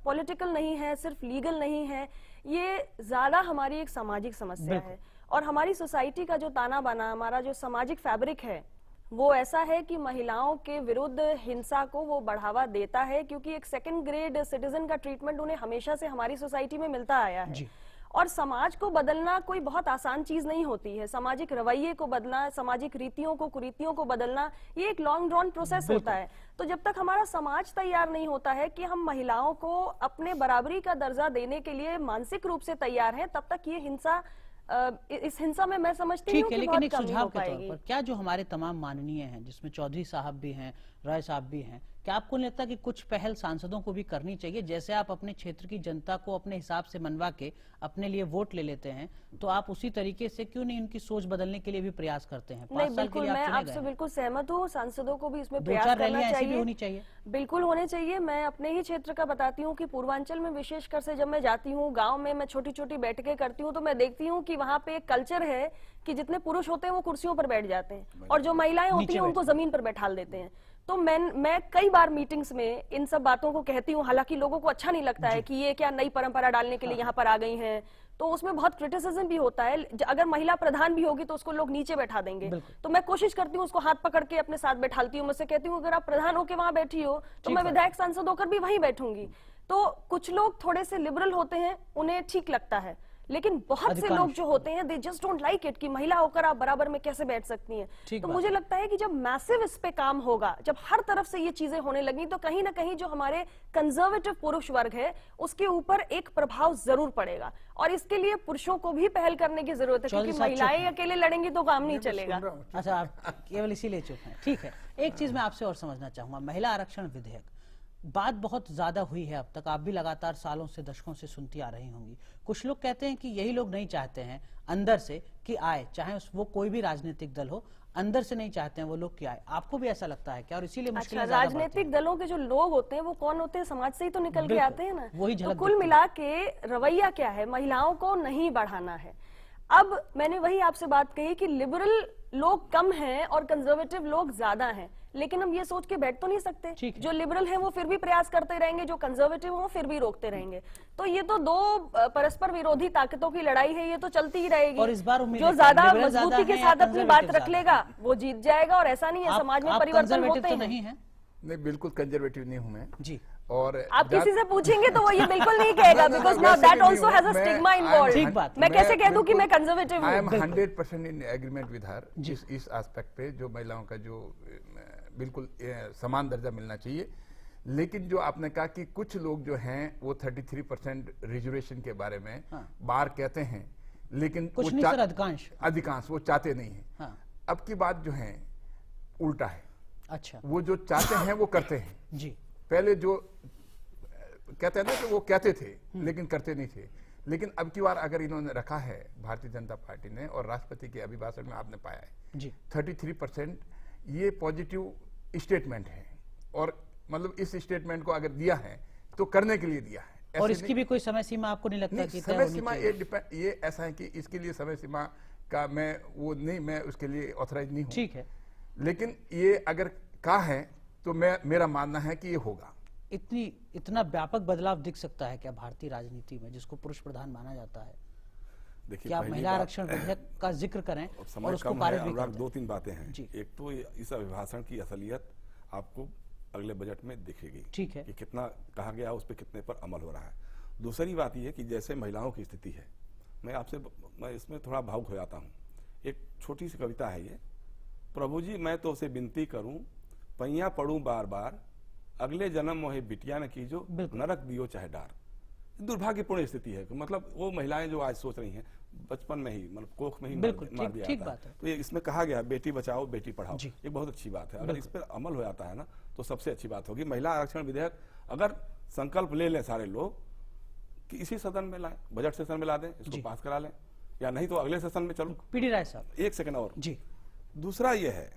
पॉलिटिकल नहीं है, सिर्फ लीगल नहीं है, ये ज्यादा हमारी एक सामाजिक समस्या है। और हमारी सोसाइटी का जो ताना बाना, हमारा जो सामाजिक फैब्रिक है, वो ऐसा है कि महिलाओं के विरुद्ध हिंसा को वो बढ़ावा देता है, क्योंकि एक सेकंड ग्रेड सिटीजन का ट्रीटमेंट उन्हें हमेशा से हमारी सोसाइटी में मिलता आया है। और समाज को बदलना कोई बहुत आसान चीज नहीं होती है। सामाजिक रवैये को बदलना, सामाजिक रीतियों को, कुरीतियों को बदलना, ये एक लॉन्ग ड्रॉन प्रोसेस होता है। तो जब तक हमारा समाज तैयार नहीं होता है कि हम महिलाओं को अपने बराबरी का दर्जा देने के लिए मानसिक रूप से तैयार हैं, तब तक ये हिंसा, इस हिंसा में मैं समझती हूँ कि लेकिन बहुत एक कमी हो सुझाव के तौर पाएगी। पर क्या जो हमारे तमाम माननीय हैं, जिसमें चौधरी साहब भी हैं, राय साहब भी हैं, क्या आपको नहीं लगता कि कुछ पहल सांसदों को भी करनी चाहिए? जैसे आप अपने क्षेत्र की जनता को अपने हिसाब से मनवा के अपने लिए वोट ले लेते हैं, तो आप उसी तरीके से क्यों नहीं उनकी सोच बदलने के लिए भी प्रयास करते हैं? 5 नहीं, साल के बिल्कुल, लिए आप मैं चुने आपसे गए हैं। बिल्कुल सहमत हूँ। सांसदों को भी इसमें 2-4 प्रयास करना रैलियां ऐसी भी चाहिए। होनी चाहिए। बिल्कुल होने चाहिए। मैं अपने ही क्षेत्र का बताती हूँ कि पूर्वांचल में विशेषकर से जब मैं जाती हूँ, गांव में मैं छोटी छोटी बैठकें करती हूँ, तो मैं देखती हूँ कि वहाँ पे एक कल्चर है कि जितने पुरुष होते हैं वो कुर्सियों पर बैठ जाते हैं और जो महिलाएं होती हैं उनको जमीन पर बैठाल देते हैं। तो मैं कई बार मीटिंग्स में इन सब बातों को कहती हूँ, हालांकि लोगों को अच्छा नहीं लगता है कि ये क्या नई परंपरा डालने के लिए यहाँ पर आ गई हैं। तो उसमें बहुत क्रिटिसिज्म भी होता है। अगर महिला प्रधान भी होगी तो उसको लोग नीचे बैठा देंगे। तो मैं कोशिश करती हूँ उसको हाथ पकड़ के अपने साथ बैठालती हूँ। मुझसे कहती हूँ अगर आप प्रधान होकर वहां बैठी हो तो मैं विधायक सांसद होकर भी वहीं बैठूंगी। तो कुछ लोग थोड़े से लिबरल होते हैं, उन्हें ठीक लगता है, लेकिन बहुत से लोग जो होते हैं they just don't like it कि महिला होकर आप बराबर में कैसे बैठ सकती हैं। तो मुझे लगता है कि जब मैसिव इस पे काम होगा, जब हर तरफ से ये चीजें होने लगी, तो कहीं ना कहीं जो हमारे कंजर्वेटिव पुरुष वर्ग है उसके ऊपर एक प्रभाव जरूर पड़ेगा। और इसके लिए पुरुषों को भी पहल करने की जरूरत है, क्योंकि महिलाएं अकेले लड़ेंगी तो काम नहीं चलेगा। अच्छा, आप केवल इसीलिए चुप हैं, ठीक है। एक चीज मैं आपसे और समझना चाहूंगा, महिला आरक्षण विधेयक, बात बहुत ज्यादा हुई है अब तक, आप भी लगातार सालों से, दशकों से सुनती आ रही होंगी। कुछ लोग कहते हैं कि यही लोग नहीं चाहते हैं अंदर से कि आए, चाहे वो कोई भी राजनीतिक दल हो, अंदर से नहीं चाहते हैं वो लोग कि आए। आपको भी ऐसा लगता है क्या? और इसीलिए मुश्किलें ज्यादा बढ़ती हैं? राजनीतिक दलों के जो लोग होते हैं वो कौन होते हैं? समाज से ही तो निकल के आते हैं ना। वही तो झलक कुल मिला के रवैया क्या है? महिलाओं को नहीं बढ़ाना है। अब मैंने वही आपसे बात कही कि लिबरल लोग कम हैं और कंजर्वेटिव लोग ज्यादा हैं, लेकिन हम ये सोच के बैठ तो नहीं सकते। जो लिबरल हैं वो फिर भी प्रयास करते रहेंगे, जो कंजर्वेटिव हैं वो फिर भी रोकते रहेंगे। तो ये तो दो परस्पर विरोधी ताकतों की लड़ाई है, ये तो चलती ही रहेगी। और इस बार जो ज्यादा मजबूती के साथ अपनी बात रख लेगा वो जीत जाएगा। और ऐसा नहीं है, समाज में परिवर्तन होते हैं। नहीं, बिल्कुल कंजर्वेटिव नहीं हूं मैं जी। और आप किसी से पूछेंगे तो वो ये बिल्कुल नहीं कहेगा, because now that also has a stigma involved. ठीक बात। मैं कैसे कह दूं कि मैं कंजर्वेटिव हूं? I am 100% in agreement with her इस एस्पेक्ट पे, जो महिलाओं का जो बिल्कुल समान दर्जा मिलना चाहिए। लेकिन जो आपने कहा कि कुछ लोग जो हैं वो 33% रिजर्वेशन के बारे में बार कहते हैं, लेकिन कुछ नहीं सर, अधिकांश वो चाहते नहीं है। अब की बात जो है उल्टा है। अच्छा, वो जो चाहते हैं वो करते हैं जी। पहले जो कहते हैं ना कि वो कहते थे लेकिन करते नहीं थे। लेकिन अब की बार अगर इन्होंने रखा है भारतीय जनता पार्टी ने, और राष्ट्रपति के अभिभाषण में आपने पाया है जी 33%, ये पॉजिटिव स्टेटमेंट है। और मतलब इस स्टेटमेंट को अगर दिया है तो करने के लिए दिया है। और इसकी भी कोई समय सीमा आपको नहीं लगता कि समय सीमा ये ऐसा है कि इसके लिए समय सीमा का मैं उसके लिए ऑथराइज नहीं हूं। ठीक है, लेकिन ये अगर कहा है तो मेरा मानना है कि ये होगा। इतना व्यापक बदलाव दिख सकता है क्या भारतीय राजनीति में, जिसको पुरुष प्रधान माना जाता है? देखिए, क्या महिला आरक्षण विधेयक का जिक्र करें और उसको पारित भी करें? 2-3 बातें हैं। जी। एक तो इस अभिभाषण की असलियत आपको अगले बजट में दिखेगी, ठीक है, कि कितना कहा गया, उस पर कितने पर अमल हो रहा है। दूसरी बात यह कि जैसे महिलाओं की स्थिति है, मैं इसमें थोड़ा भावुक हो जाता हूँ। एक छोटी सी कविता है ये, प्रभु जी मैं तो उसे विनती करूं, पैया पढ़ूं बार बार, अगले जन्म मोहे बिटिया न कीजो, नरक दियो चाहे डार। दुर्भाग्यपूर्ण स्थिति है। मतलब वो महिलाएं जो आज सोच रही हैं, बचपन में ही मतलब कोख में ही मार दिया जाता है। तो ये इसमें कहा गया बेटी बचाओ बेटी पढ़ाओ, ये बहुत अच्छी बात है। अगर इस पर अमल हो जाता है ना तो सबसे अच्छी बात होगी। महिला आरक्षण विधेयक अगर संकल्प ले लें सारे लोग, कि इसी सदन में लाएं, बजट सेशन में ला दें, इसको पास करा लें, या नहीं तो अगले सेशन में चलो। पीडी राय साहब, एक सेकंड और जी दूसरा ये है,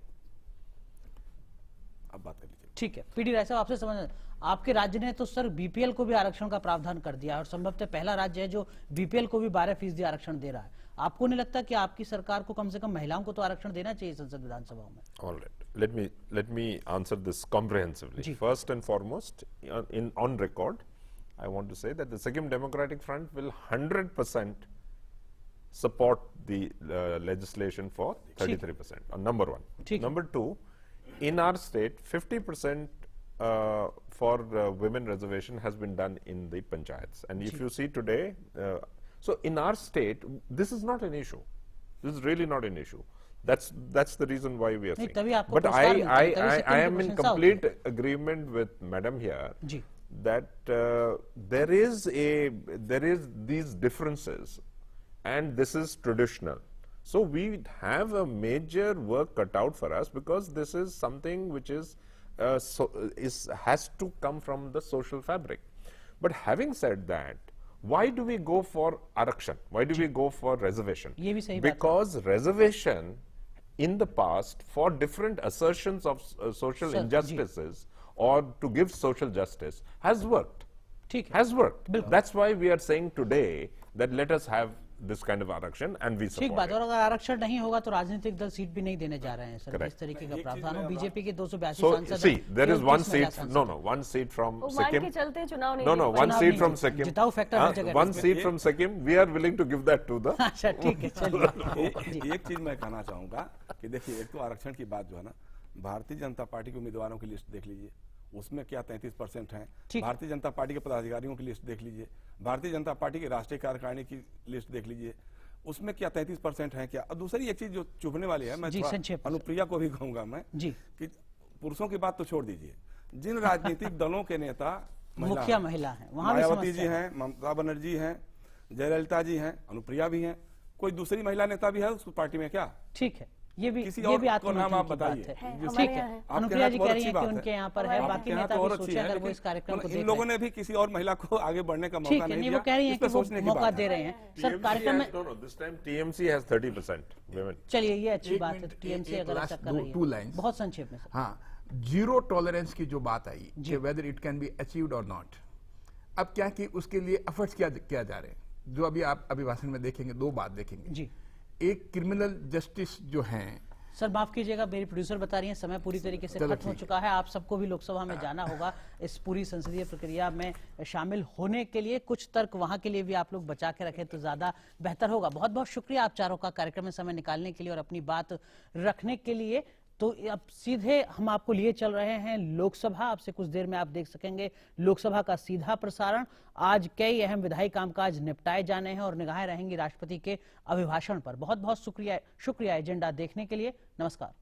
अब बात कर लीजिए। ठीक है। पीडी राय साहब, आपसे समझ, आपके राज्य ने तो सर बीपीएल को भी आरक्षण का प्रावधान कर दिया और संभवतः पहला राज्य है जो बीपीएल को भी 12% आरक्षण दे रहा है। आपको नहीं लगता कि आपकी सरकार को कम से कम महिलाओं को तो आरक्षण देना चाहिए संसद विधानसभाओं में? All right. Let me answer this comprehensively. Ji. First and foremost, on record, I want to say that the Sikkim Democratic Front will 100% support the legislation for 33%. Number one. ठीक है। Number two, in our state, 50% for women reservation has been done in the panchayats. And if you see today, so in our state, this is not an issue. This is really not an issue. That's the reason why we are नहीं, saying. तभी आपको But पुरस्कार मिलता है, तभी I सिक्किम की am in प्रशंसा होती है। complete agreement with Madam here ji that there is these differences, and this is traditional. So we have a major work cut out for us, because this is something which is has to come from the social fabric. But having said that, why do we go for arakshan? Why do we go for reservation? ये भी सही बात है। Because reservation in the past, for different assertions of social Sir, ji. injustices or to give social justice, has worked. ठीक है, Has worked. बिल्कुल। That's why we are saying today that let us have this kind of arakshan, and we ठीक support बात है। और it. अगर आरक्षण नहीं होगा तो राजनीतिक दल सीट भी नहीं देने जा रहे हैं सर। Correct. इस तरीके का एक चीज प्रावधान हो। मैं बीजेपी के 282 So सांसद see, हैं, there is केवल one 30 महिला seat. सांसद No, हैं। no, one seat from वो मान Sikkim. के चलते हैं चुनाव नहीं No, जीत no, पाए। one चुनाव seat नहीं from जीत पाए। Sikkim. जिताऊ फैक्टर हर जगह One है। seat from Sikkim. We are willing to give that to the. अच्छा ठीक है, चलिए। एक चीज मैं कहना चाहूंगा कि देखिए, एक तो आरक्षण की बात जो है ना, भारतीय जनता पार्टी के उम्मीदवारों की लिस्ट देख लीजिए, उसमें क्या 33% है। ठीक। भारतीय जनता पार्टी के पदाधिकारियों की लिस्ट देख लीजिए, भारतीय जनता पार्टी के राष्ट्रीय कार्यकारिणी की लिस्ट देख लीजिए, उसमें क्या 33% है क्या। और दूसरी एक चीज जो चुभने वाली है, मैं जी, थोड़ा संक्षेप में। अनुप्रिया को भी कहूंगा मैं जी। कि पुरुषों की बात तो छोड़ दीजिए, जिन राजनीतिक दलों के नेता मुखिया हैं, महिला हैं, वहां भी मायावती जी समस्या है। हैं, ममता बनर्जी हैं, जयललिता जी हैं, अनुप्रिया भी हैं, कोई दूसरी महिला नेता भी है उस पार्टी में क्या? ठीक है, ये भी किसी ये और भी को नाम आप आत्ममंथन की बताइए। बात है। हमारे ठीक यहाँ है, है। अनुप्रिया जी बहुत कह रही अच्छी हैं कि बात है। उनके यहाँ पर है, आपके बाकी यहाँ नेता तो और भी अच्छी सोचे है, अगर वो लेकिन इस कार्यक्रम को इन देख लोगों रहे ने भी किसी और महिला को आगे बढ़ने का हैं। मौका ठीक है, नहीं नहीं दिया। वो कह रही हैं इस पे कि वो सोचने की मौका बात दे है। रहे हैं सर TMC कार्यक्रम में। no, this time TMC has 30% women. चलिए, ये अच्छी एक बात है। मिनट, टीएमसी एक अगर ऐसा last कर रही two है, lines। बहुत संक्षेप में सर। हाँ, जीरो टॉलरेंस की जो बात आई कि whether it can be achieved और नॉट, अब क्या कि उसके लिए एफर्ट्स किया जा रहे हैं, जो अभी आप अभिभाषण में देखेंगे, दो बात देखेंगे। जी एक क्रिमिनल जस्टिस जो हैं, सर माफ कीजिएगा, मेरी प्रोड्यूसर बता रही हैं समय पूरी तरीके से चलो खत्म हो ठीक चुका है। आप सबको भी लोकसभा में जाना होगा। इस पूरी संसदीय प्रक्रिया में शामिल होने के लिए कुछ तर्क वहां के लिए भी आप लोग बचा के रखें तो ज्यादा बेहतर होगा। बहुत बहुत शुक्रिया आप चारों का कार्यक्रम में समय निकालने के लिए और अपनी बात रखने के लिए। तो अब सीधे हम आपको लिए चल रहे हैं लोकसभा। आपसे कुछ देर में आप देख सकेंगे लोकसभा का सीधा प्रसारण। आज कई अहम विधायी कामकाज निपटाए जाने हैं और निगाहें रहेंगी राष्ट्रपति के अभिभाषण पर। बहुत बहुत शुक्रिया एजेंडा देखने के लिए। नमस्कार।